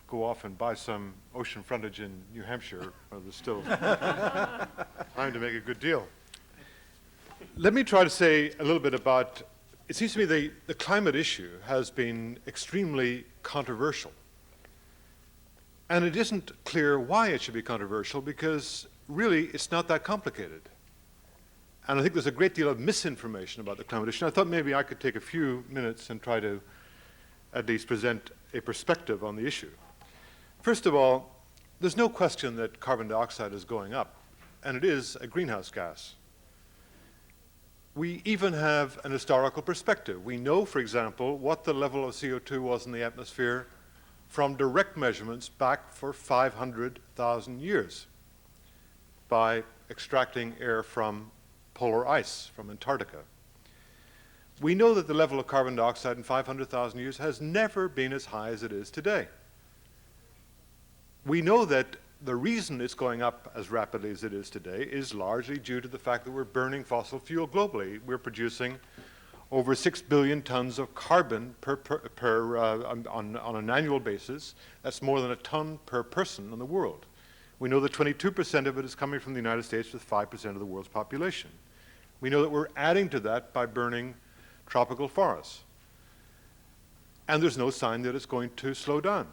go off and buy some ocean frontage in New Hampshire, where there's still time to make a good deal. Let me try to say a little bit about, it seems to me the climate issue has been extremely controversial. And it isn't clear why it should be controversial, because really it's not that complicated. And I think there's a great deal of misinformation about the climate issue. I thought maybe I could take a few minutes and try to at least present a perspective on the issue. First of all, there's no question that carbon dioxide is going up, and it is a greenhouse gas. We even have an historical perspective. We know, for example, what the level of CO2 was in the atmosphere from direct measurements back for 500,000 years by extracting air from polar ice, from Antarctica. We know that the level of carbon dioxide in 500,000 years has never been as high as it is today. We know that the reason it's going up as rapidly as it is today is largely due to the fact that we're burning fossil fuel globally. We're producing over 6 billion tons of carbon on an annual basis. That's more than a ton per person in the world. We know that 22% of it is coming from the United States with 5% of the world's population. We know that we're adding to that by burning tropical forests. And there's no sign that it's going to slow down.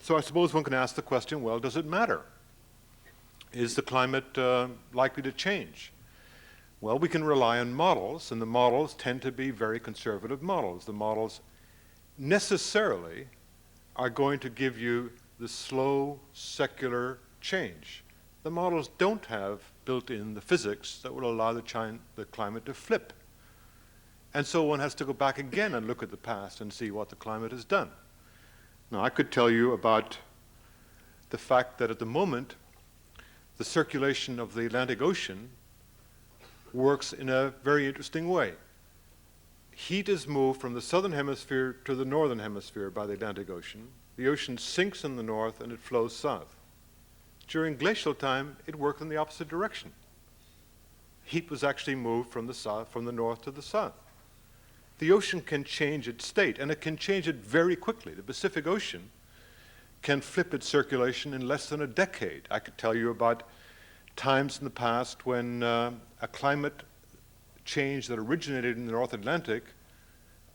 So I suppose one can ask the question, well, does it matter? Is the climate likely to change? Well, we can rely on models, and the models tend to be very conservative models. The models necessarily are going to give you the slow, secular change. The models don't have built in the physics that will allow the climate to flip. And so one has to go back again and look at the past and see what the climate has done. Now, I could tell you about the fact that at the moment, the circulation of the Atlantic Ocean works in a very interesting way. Heat is moved from the southern hemisphere to the northern hemisphere by the Atlantic Ocean. The ocean sinks in the north and it flows south. During glacial time, it worked in the opposite direction. Heat was actually moved from the north to the south. The ocean can change its state, and it can change it very quickly. The Pacific Ocean can flip its circulation in less than a decade. I could tell you about times in the past when a climate change that originated in the North Atlantic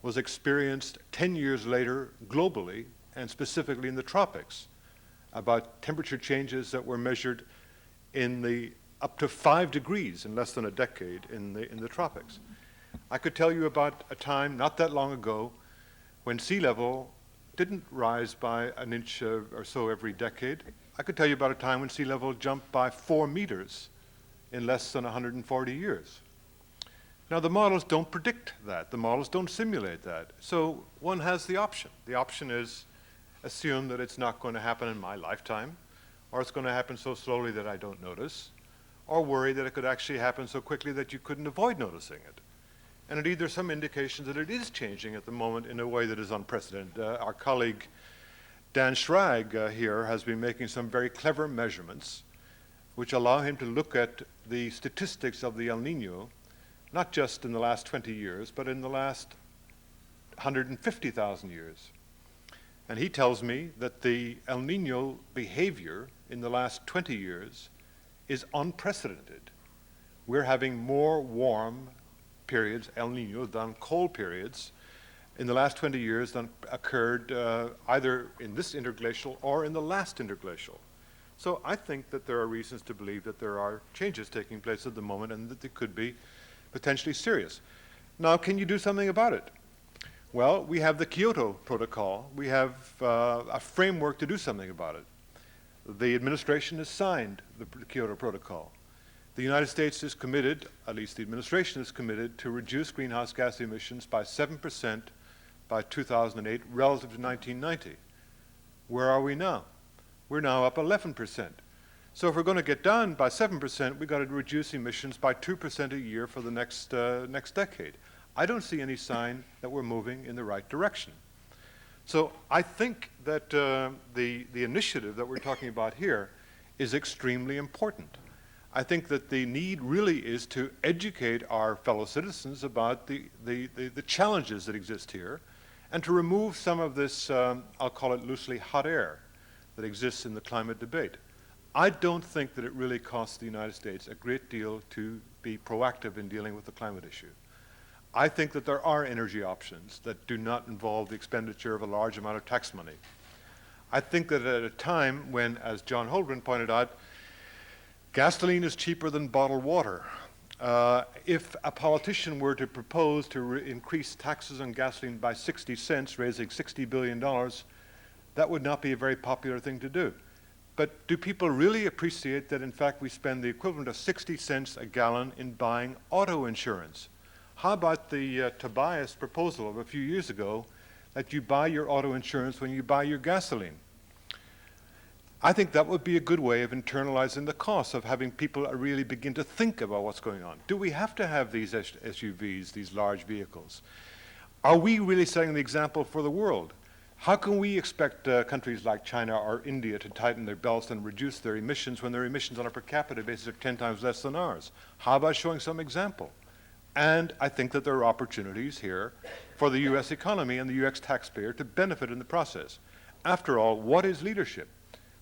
was experienced 10 years later globally, and specifically in the tropics, about temperature changes that were measured in the up to 5 degrees in less than a decade in the tropics. I could tell you about a time not that long ago when sea level didn't rise by an inch or so every decade. I could tell you about a time when sea level jumped by 4 meters in less than 140 years. Now, the models don't predict that. The models don't simulate that. So one has the option. The option is assume that it's not going to happen in my lifetime, or it's going to happen so slowly that I don't notice, or worry that it could actually happen so quickly that you couldn't avoid noticing it. And indeed, there's some indications that it is changing at the moment in a way that is unprecedented. Our colleague Dan Schrag here has been making some very clever measurements which allow him to look at the statistics of the El Nino, not just in the last 20 years, but in the last 150,000 years. And he tells me that the El Nino behavior in the last 20 years is unprecedented. We're having more warm periods, El Nino, than cold periods in the last 20 years than occurred either in this interglacial or in the last interglacial. So I think that there are reasons to believe that there are changes taking place at the moment and that they could be potentially serious. Now, can you do something about it? Well, we have the Kyoto Protocol. We have a framework to do something about it. The administration has signed the Kyoto Protocol. The United States is committed, at least the administration is committed, to reduce greenhouse gas emissions by 7% by 2008 relative to 1990. Where are we now? We're now up 11%. So if we're going to get down by 7%, we've got to reduce emissions by 2% a year for the next decade. I don't see any sign that we're moving in the right direction. So I think that the initiative that we're talking about here is extremely important. I think that the need really is to educate our fellow citizens about the challenges that exist here and to remove some of this, I'll call it loosely, hot air that exists in the climate debate. I don't think that it really costs the United States a great deal to be proactive in dealing with the climate issue. I think that there are energy options that do not involve the expenditure of a large amount of tax money. I think that at a time when, as John Holdren pointed out, gasoline is cheaper than bottled water. If a politician were to propose to increase taxes on gasoline by 60 cents, raising $60 billion, that would not be a very popular thing to do. But do people really appreciate that, in fact, we spend the equivalent of 60 cents a gallon in buying auto insurance? How about the Tobias proposal of a few years ago that you buy your auto insurance when you buy your gasoline. I think that would be a good way of internalizing the costs of having people really begin to think about what's going on. Do we have to have these SUVs, these large vehicles? Are we really setting the example for the world? How can we expect countries like China or India to tighten their belts and reduce their emissions when their emissions on a per capita basis are 10 times less than ours? How about showing some example? And I think that there are opportunities here for the U.S. economy and the U.S. taxpayer to benefit in the process. After all, what is leadership?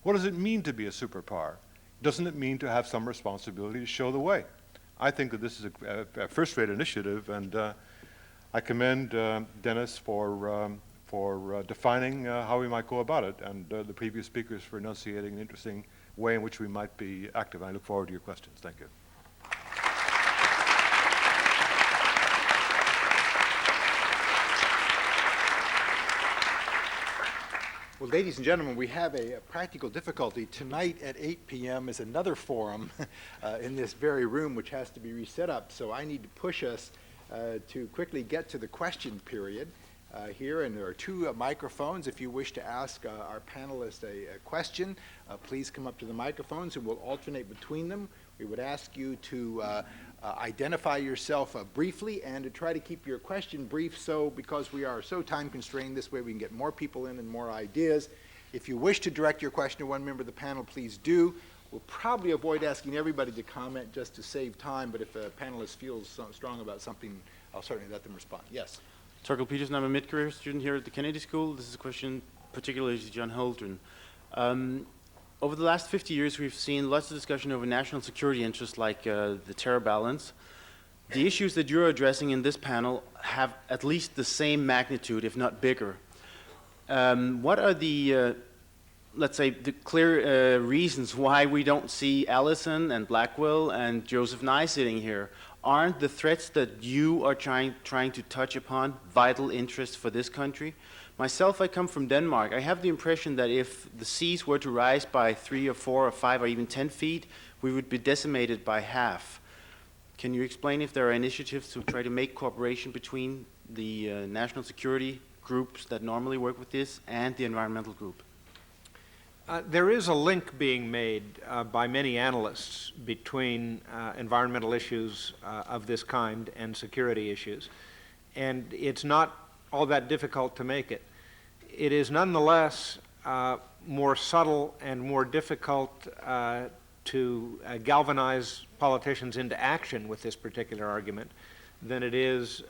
What does it mean to be a superpower? Doesn't it mean to have some responsibility to show the way? I think that this is a first-rate initiative, and I commend Dennis for defining how we might go about it, and the previous speakers for enunciating an interesting way in which we might be active. I look forward to your questions. Thank you. Well, ladies and gentlemen, we have a practical difficulty. Tonight at 8 p.m. is another forum in this very room, which has to be reset up. So I need to push us to quickly get to the question period here. And there are two microphones. If you wish to ask our panelists a question, please come up to the microphones and we'll alternate between them. We would ask you to identify yourself briefly and to try to keep your question brief, because we are so time constrained, this way we can get more people in and more ideas. If you wish to direct your question to one member of the panel, please do. We'll probably avoid asking everybody to comment just to save time, but if a panelist feels so strong about something, I'll certainly let them respond. Yes? Torkel Peterson, I'm a mid-career student here at the Kennedy School. This is a question particularly to John Holdren. Over the last 50 years, we've seen lots of discussion over national security interests like the terror balance. The issues that you're addressing in this panel have at least the same magnitude, if not bigger. What are the, let's say, the clear reasons why we don't see Allison and Blackwell and Joseph Nye sitting here? Aren't the threats that you are trying to touch upon vital interests for this country? Myself, I come from Denmark. I have the impression that if the seas were to rise by 3 or 4 or 5 or even 10 feet, we would be decimated by half. Can you explain if there are initiatives to try to make cooperation between the national security groups that normally work with this and the environmental group? There is a link being made by many analysts between environmental issues of this kind and security issues, and it's not all that difficult to make it. It is nonetheless more subtle and more difficult to galvanize politicians into action with this particular argument than it is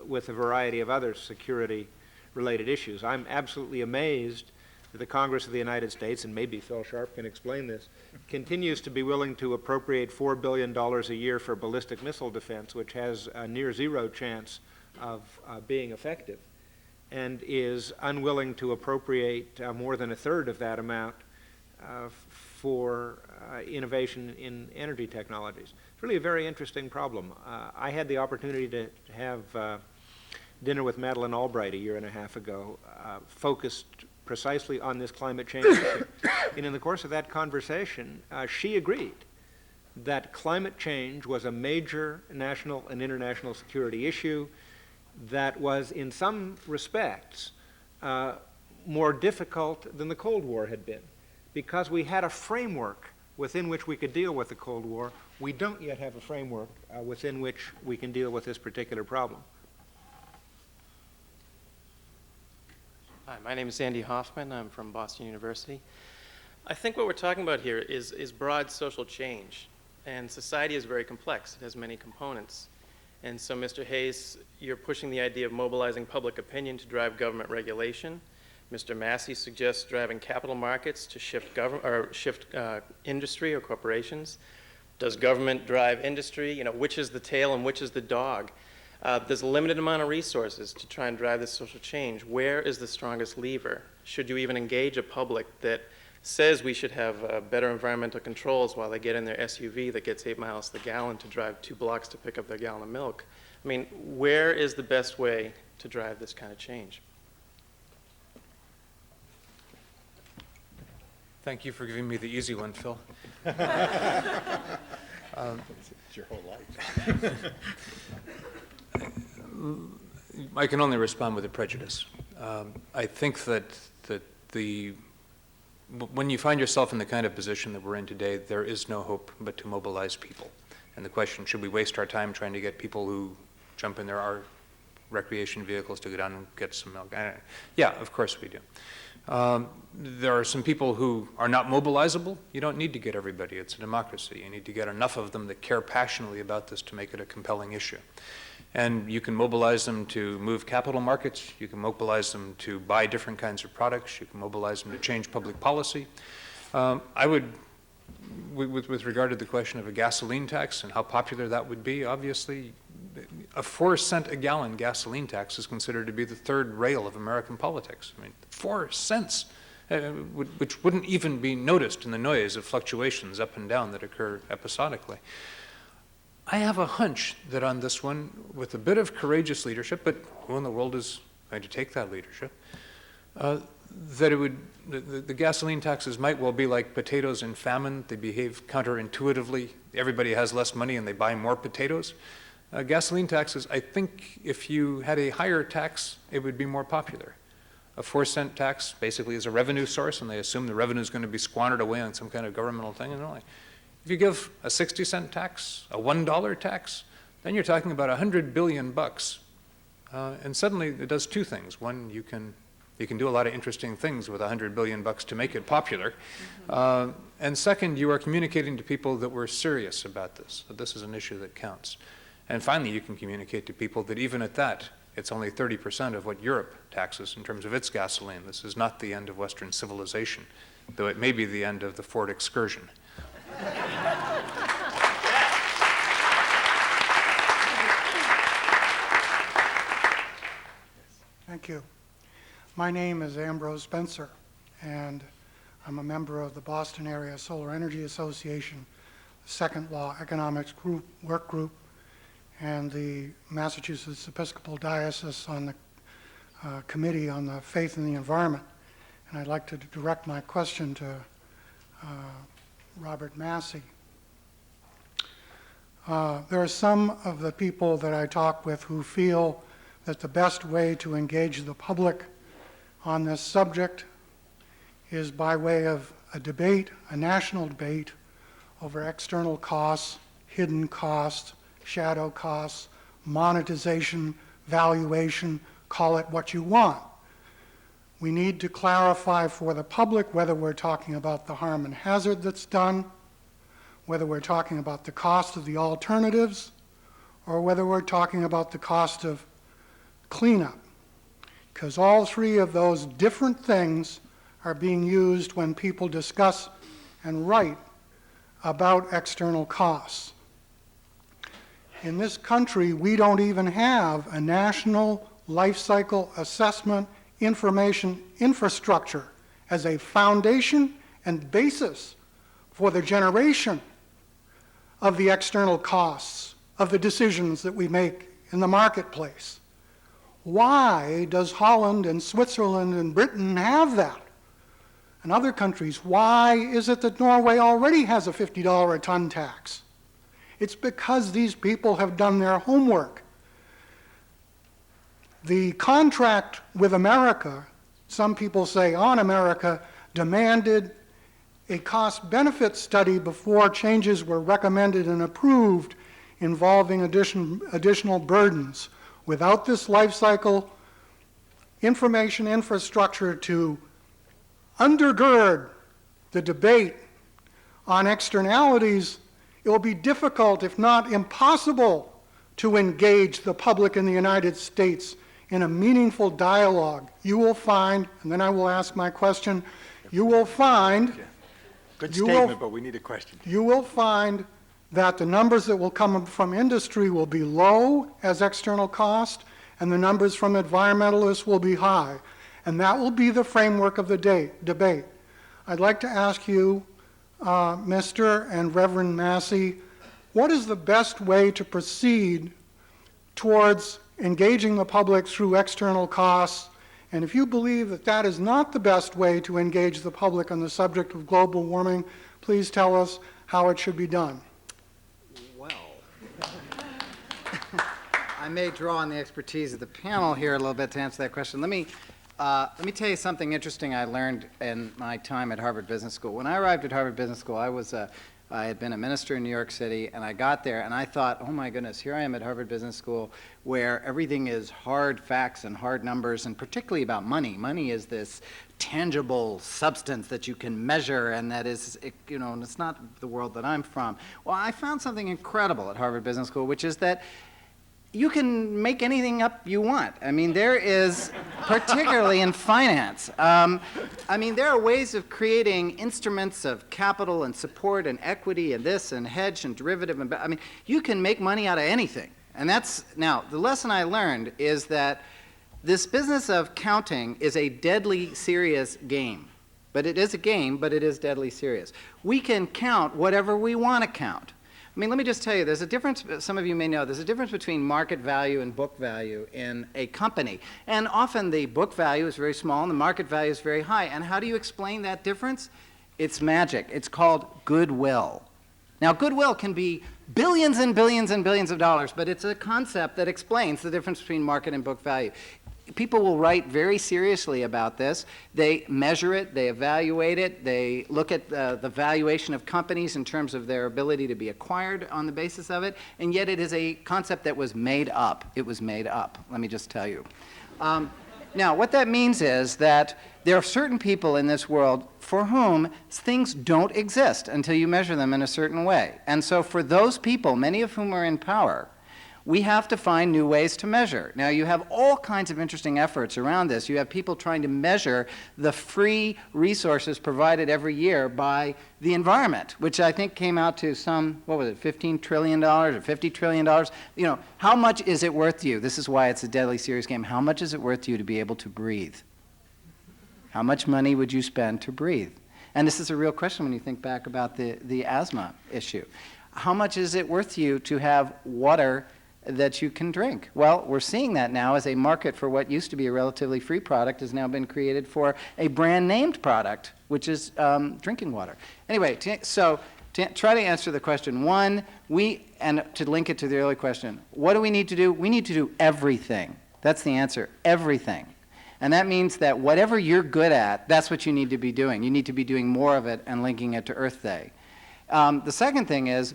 with a variety of other security-related issues. I'm absolutely amazed that the Congress of the United States, and maybe Phil Sharp can explain this, continues to be willing to appropriate $4 billion a year for ballistic missile defense, which has a near zero chance of being effective, and is unwilling to appropriate more than a third of that amount for innovation in energy technologies. It's really a very interesting problem. I had the opportunity to have dinner with Madeleine Albright a year and a half ago, focused precisely on this climate change issue. And in the course of that conversation, she agreed that climate change was a major national and international security issue that was, in some respects, more difficult than the Cold War had been. Because we had a framework within which we could deal with the Cold War, we don't yet have a framework within which we can deal with this particular problem. Hi, my name is Andy Hoffman. I'm from Boston University. I think what we're talking about here is broad social change. And society is very complex. It has many components. And so, Mr. Hayes, you're pushing the idea of mobilizing public opinion to drive government regulation. Mr. Massey suggests driving capital markets to shift industry or corporations. Does government drive industry? You know, which is the tail and which is the dog? There's a limited amount of resources to try and drive this social change. Where is the strongest lever? Should you even engage a public that says we should have better environmental controls while they get in their SUV that gets 8 miles to the gallon to drive 2 blocks to pick up their gallon of milk? I mean, where is the best way to drive this kind of change? Thank you for giving me the easy one, Phil. It's your whole life. I can only respond with a prejudice. I think that when you find yourself in the kind of position that we're in today, there is no hope but to mobilize people. And the question, should we waste our time trying to get people who jump in our recreation vehicles to go down and get some milk? Yeah, of course we do. There are some people who are not mobilizable. You don't need to get everybody. It's a democracy. You need to get enough of them that care passionately about this to make it a compelling issue. And you can mobilize them to move capital markets. You can mobilize them to buy different kinds of products. You can mobilize them to change public policy. I would, with regard to the question of a gasoline tax and how popular that would be, obviously, a 4-cent a gallon gasoline tax is considered to be the third rail of American politics. I mean, 4 cents, which wouldn't even be noticed in the noise of fluctuations up and down that occur episodically. I have a hunch that on this one, with a bit of courageous leadership, but who in the world is going to take that leadership, that it would, the gasoline taxes might well be like potatoes in famine. They behave counterintuitively. Everybody has less money and they buy more potatoes. Gasoline taxes, I think if you had a higher tax, it would be more popular. A 4-cent tax basically is a revenue source, and they assume the revenue is going to be squandered away on some kind of governmental thing. And like, if you give a 60-cent tax, a $1 tax, then you're talking about $100 billion bucks. And suddenly it does two things. One, you can do a lot of interesting things with $100 billion bucks to make it popular. And second, you are communicating to people that we're serious about this, that this is an issue that counts. And finally, you can communicate to people that even at that, it's only 30% of what Europe taxes in terms of its gasoline. This is not the end of Western civilization, though it may be the end of the Ford excursion. Thank you. My name is Ambrose Spencer, and I'm a member of the Boston Area Solar Energy Association, the Second Law Economics Work Group, and the Massachusetts Episcopal Diocese on the Committee on the Faith and the Environment. And I'd like to direct my question to Robert Massey. There are some of the people that I talk with who feel that the best way to engage the public on this subject is by way of a debate, a national debate over external costs, hidden costs, shadow costs, monetization, valuation, call it what you want. We need to clarify for the public whether we're talking about the harm and hazard that's done, whether we're talking about the cost of the alternatives, or whether we're talking about the cost of cleanup. Because all three of those different things are being used when people discuss and write about external costs. In this country, we don't even have a national life cycle assessment information infrastructure as a foundation and basis for the generation of the external costs of the decisions that we make in the marketplace. Why does Holland and Switzerland and Britain have that? And other countries, why is it that Norway already has a $50 a ton tax? It's because these people have done their homework. The contract with America, some people say on America, demanded a cost-benefit study before changes were recommended and approved involving additional burdens. Without this life cycle information infrastructure to undergird the debate on externalities, it will be difficult, if not impossible, to engage the public in the United States in a meaningful dialogue. You will find, and then I will ask my question, you will find... Good statement, but we need a question. You will find that the numbers that will come from industry will be low as external cost, and the numbers from environmentalists will be high. And that will be the framework of the debate. I'd like to ask you, Mr. and Reverend Massey, what is the best way to proceed towards engaging the public through external costs? And if you believe that that is not the best way to engage the public on the subject of global warming, please tell us how it should be done. Well, I may draw on the expertise of the panel here a little bit to answer that question. Let me Let me tell you something interesting I learned in my time at Harvard Business School. When I arrived at Harvard Business School, I had been a minister in New York City, and I got there, and I thought, oh my goodness, here I am at Harvard Business School, where everything is hard facts and hard numbers, and particularly about money. Money is this tangible substance that you can measure, and that is, you know, and it's not the world that I'm from. Well, I found something incredible at Harvard Business School, which is that you can make anything up you want. I mean, there is, particularly in finance, I mean, there are ways of creating instruments of capital and support and equity and this and hedge and derivative. And, I mean, you can make money out of anything. And that's, now, the lesson I learned is that this business of counting is a deadly serious game. But it is a game, but it is deadly serious. We can count whatever we want to count. I mean, let me just tell you, there's a difference, some of you may know, there's a difference between market value and book value in a company. And often the book value is very small and the market value is very high. And how do you explain that difference? It's magic. It's called goodwill. Now, goodwill can be billions and billions and billions of dollars, but it's a concept that explains the difference between market and book value. People will write very seriously about this. They measure it, they evaluate it, they look at the valuation of companies in terms of their ability to be acquired on the basis of it, and yet it is a concept that was made up. It was made up, let me just tell you. Now, what that means is that there are certain people in this world for whom things don't exist until you measure them in a certain way. And so for those people, many of whom are in power, we have to find new ways to measure. Now, you have all kinds of interesting efforts around this. You have people trying to measure the free resources provided every year by the environment, which I think came out to some, what was it, $15 trillion or $50 trillion? You know, how much is it worth to you? This is why it's a deadly serious game. How much is it worth to you to be able to breathe? How much money would you spend to breathe? And this is a real question when you think back about the asthma issue. How much is it worth to you to have water that you can drink? Well, we're seeing that now as a market for what used to be a relatively free product has now been created for a brand-named product, which is drinking water. Anyway, to try to answer the question, one, and to link it to the earlier question, what do we need to do? We need to do everything. That's the answer, everything. And that means that whatever you're good at, that's what you need to be doing. You need to be doing more of it and linking it to Earth Day. The second thing is,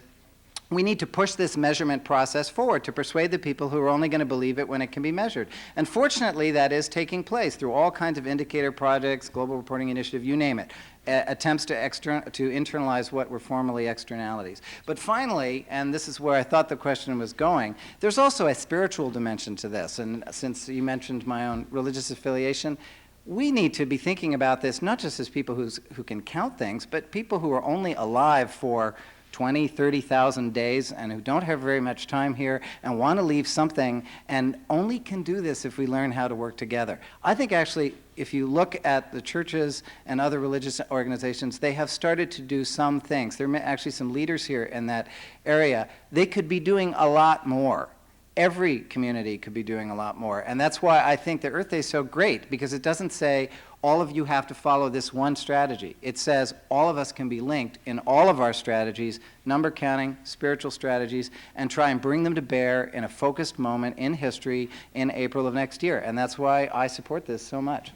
we need to push this measurement process forward to persuade the people who are only going to believe it when it can be measured. And fortunately, that is taking place through all kinds of indicator projects, Global Reporting Initiative, you name it, attempts to internalize what were formerly externalities. But finally, and this is where I thought the question was going, there's also a spiritual dimension to this. And since you mentioned my own religious affiliation, we need to be thinking about this not just as people who can count things, but people who are only alive for 20, 30,000 days and who don't have very much time here and want to leave something and only can do this if we learn how to work together. I think actually if you look at the churches and other religious organizations, they have started to do some things. There are actually some leaders here in that area. They could be doing a lot more. Every community could be doing a lot more. And that's why I think the Earth Day is so great, because it doesn't say all of you have to follow this one strategy. It says all of us can be linked in all of our strategies, number counting, spiritual strategies, and try and bring them to bear in a focused moment in history in April of next year. And that's why I support this so much.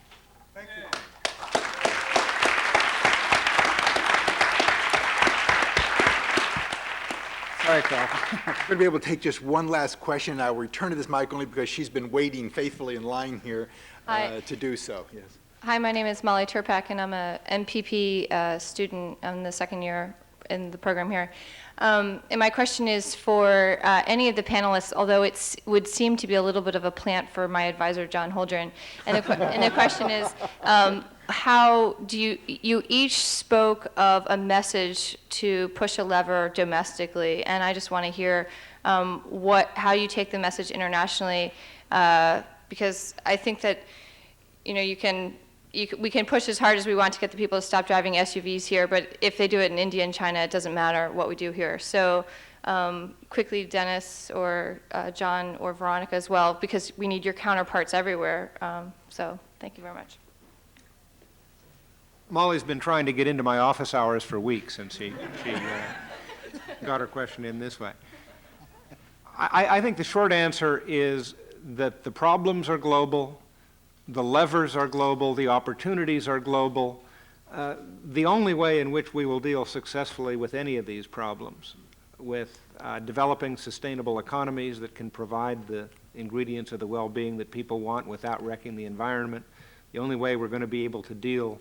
Thank you. All right, Carl. We're going to be able to take just one last question. I'll return to this mic only because she's been waiting faithfully in line here to do so. Yes. Hi, my name is Molly Turpak, and I'm a MPP student in the second year in the program here. And my question is for any of the panelists, although it would seem to be a little bit of a plant for my advisor, John Holdren. And the question is, how do you each spoke of a message to push a lever domestically, and I just want to hear how you take the message internationally, because I think that we can push as hard as we want to get the people to stop driving SUVs here, but if they do it in India and China, it doesn't matter what we do here. So quickly, Dennis or John or Veronica as well, because we need your counterparts everywhere. So thank you very much. Molly's been trying to get into my office hours for weeks, and she got her question in this way. I think the short answer is that the problems are global, The levers are global, the opportunities are global. The only way in which we will deal successfully with any of these problems, with developing sustainable economies that can provide the ingredients of the well-being that people want without wrecking the environment, the only way we're going to be able to deal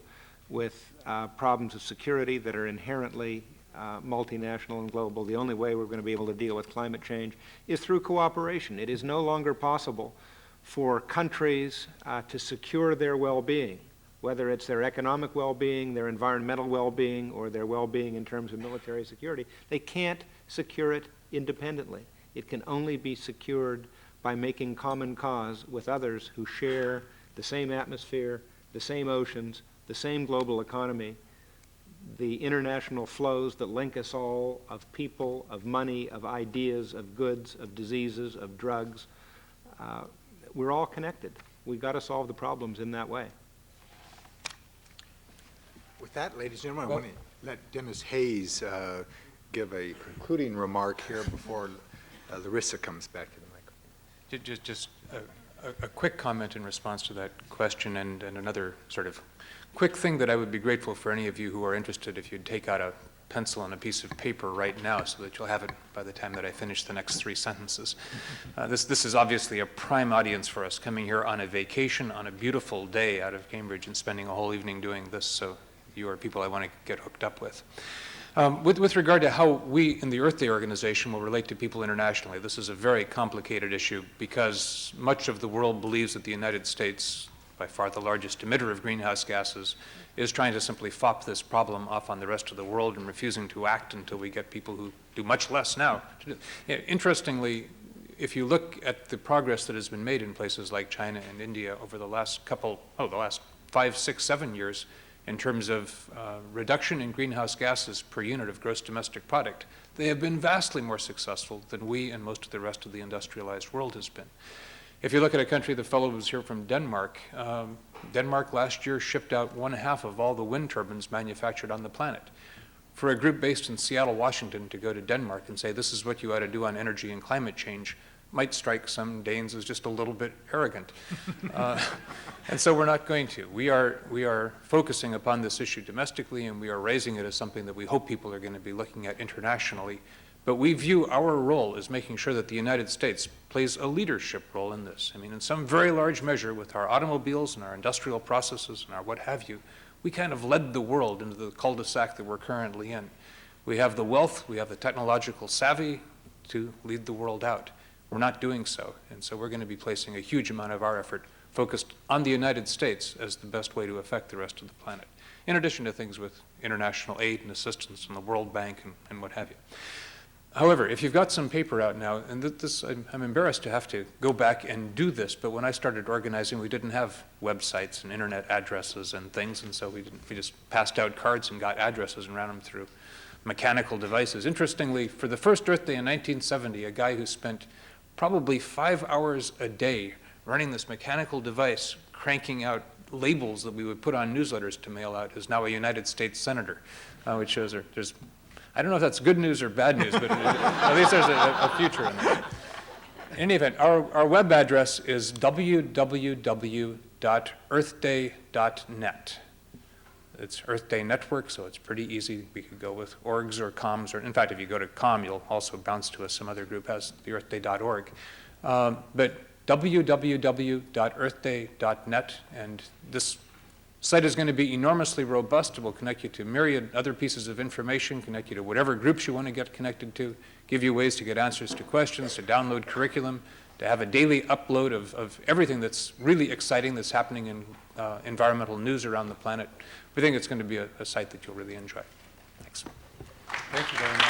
with problems of security that are inherently multinational and global, the only way we're going to be able to deal with climate change is through cooperation. It is no longer possible for countries to secure their well-being, whether it's their economic well-being, their environmental well-being, or their well-being in terms of military security. They can't secure it independently. It can only be secured by making common cause with others who share the same atmosphere, the same oceans, the same global economy, the international flows that link us all, of people, of money, of ideas, of goods, of diseases, of drugs. We're all connected. We've got to solve the problems in that way. With that, ladies and gentlemen, I want to let Dennis Hayes give a concluding remark here before Larissa comes back to the microphone. Just a quick comment in response to that question, and another sort of quick thing that I would be grateful for any of you who are interested if you'd take out a pencil and a piece of paper right now so that you'll have it by the time that I finish the next 3 sentences. This is obviously a prime audience for us, coming here on a vacation on a beautiful day out of Cambridge and spending a whole evening doing this, so you are people I want to get hooked up with. With regard to how we in the Earth Day organization will relate to people internationally, this is a very complicated issue because much of the world believes that the United States, by far the largest emitter of greenhouse gases, is trying to simply fop this problem off on the rest of the world and refusing to act until we get people who do much less now. Interestingly, if you look at the progress that has been made in places like China and India over the last the last 5, 6, 7 years, in terms of reduction in greenhouse gases per unit of gross domestic product, they have been vastly more successful than we and most of the rest of the industrialized world has been. If you look at a country, the fellow who was here from Denmark, Denmark last year shipped out 1/2 of all the wind turbines manufactured on the planet. For a group based in Seattle, Washington, to go to Denmark and say, this is what you ought to do on energy and climate change, might strike some Danes as just a little bit arrogant. And so we're not going to. We are focusing upon this issue domestically, and we are raising it as something that we hope people are going to be looking at internationally. But we view our role as making sure that the United States plays a leadership role in this. I mean, in some very large measure, with our automobiles and our industrial processes and our what have you, we kind of led the world into the cul-de-sac that we're currently in. We have the wealth, we have the technological savvy to lead the world out. We're not doing so, and so we're going to be placing a huge amount of our effort focused on the United States as the best way to affect the rest of the planet, in addition to things with international aid and assistance from the World Bank and what have you. However, if you've got some paper out now, and I'm embarrassed to have to go back and do this, but when I started organizing, we didn't have websites and internet addresses and things, and so we just passed out cards and got addresses and ran them through mechanical devices. Interestingly, for the first Earth Day in 1970, a guy who spent probably 5 hours a day running this mechanical device, cranking out labels that we would put on newsletters to mail out, is now a United States Senator, which shows there's, I don't know if that's good news or bad news, but at least there's a future in that. In any event, our web address is www.earthday.net. It's Earth Day Network, so it's pretty easy. We could go with orgs or coms, or in fact, if you go to com, you'll also bounce to us. Some other group has the earthday.org. But www.earthday.net, and this site is going to be enormously robust. It will connect you to myriad other pieces of information, connect you to whatever groups you want to get connected to, give you ways to get answers to questions, to download curriculum, to have a daily upload of everything that's really exciting that's happening in environmental news around the planet. We think it's going to be a site that you'll really enjoy. Thanks. Thank you very much.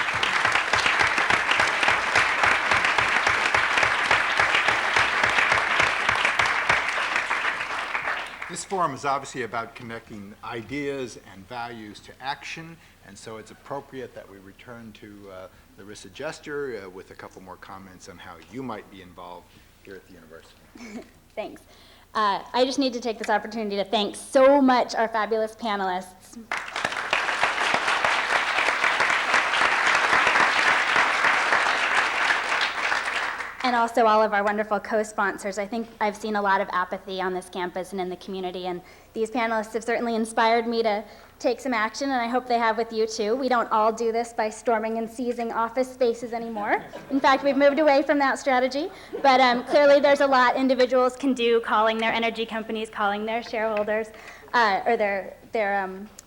This forum is obviously about connecting ideas and values to action, and so it's appropriate that we return to Larissa Jester with a couple more comments on how you might be involved here at the university. Thanks. I just need to take this opportunity to thank so much our fabulous panelists. and also all of our wonderful co-sponsors. I think I've seen a lot of apathy on this campus and in the community, and these panelists have certainly inspired me to take some action, and I hope they have with you too. We don't all do this by storming and seizing office spaces anymore. In fact, we've moved away from that strategy, but clearly there's a lot individuals can do, calling their energy companies, calling their shareholders, or their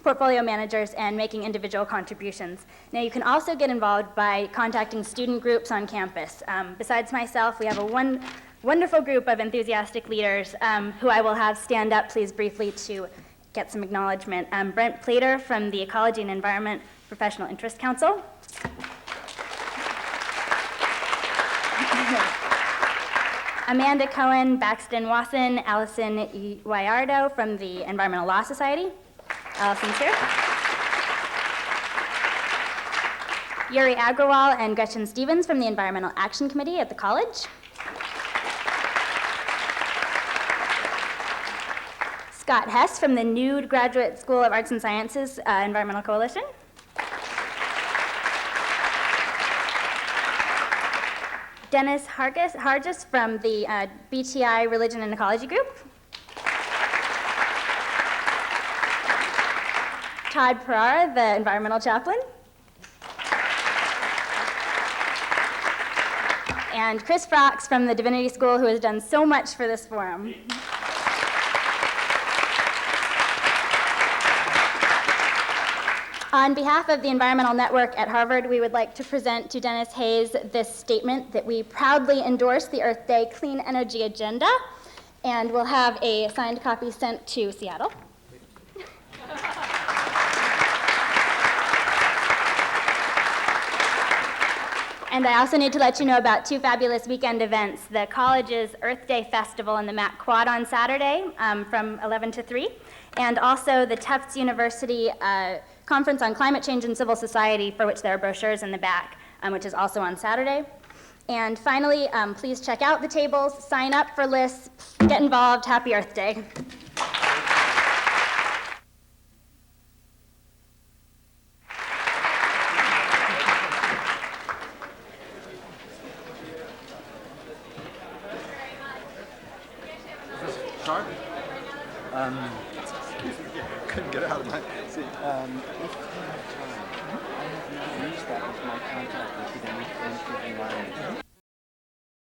portfolio managers, and making individual contributions. Now, you can also get involved by contacting student groups on campus. Besides myself, we have a wonderful group of enthusiastic leaders who I will have stand up, please, briefly to get some acknowledgement. Brent Plater from the Ecology and Environment Professional Interest Council. Amanda Cohen, Baxton Wasson, Allison Guayardo from the Environmental Law Society. Allison's here. Yuri Agrawal and Gretchen Stevens from the Environmental Action Committee at the college. Scott Hess from the new Graduate School of Arts and Sciences Environmental Coalition. Dennis Hargis from the BTI Religion and Ecology Group. Todd Perara, the environmental chaplain. And Chris Frox from the Divinity School, who has done so much for this forum. On behalf of the Environmental Network at Harvard, we would like to present to Dennis Hayes this statement that we proudly endorse the Earth Day Clean Energy Agenda, and we'll have a signed copy sent to Seattle. And I also need to let you know about two fabulous weekend events: the college's Earth Day Festival and the Mac Quad on Saturday from 11 to 3, and also the Tufts University Conference on Climate Change and Civil Society, for which there are brochures in the back, which is also on Saturday. And finally, please check out the tables, sign up for lists, get involved. Happy Earth Day. Couldn't get out of my seat. If you have time, I have not used that as my contact with the environment.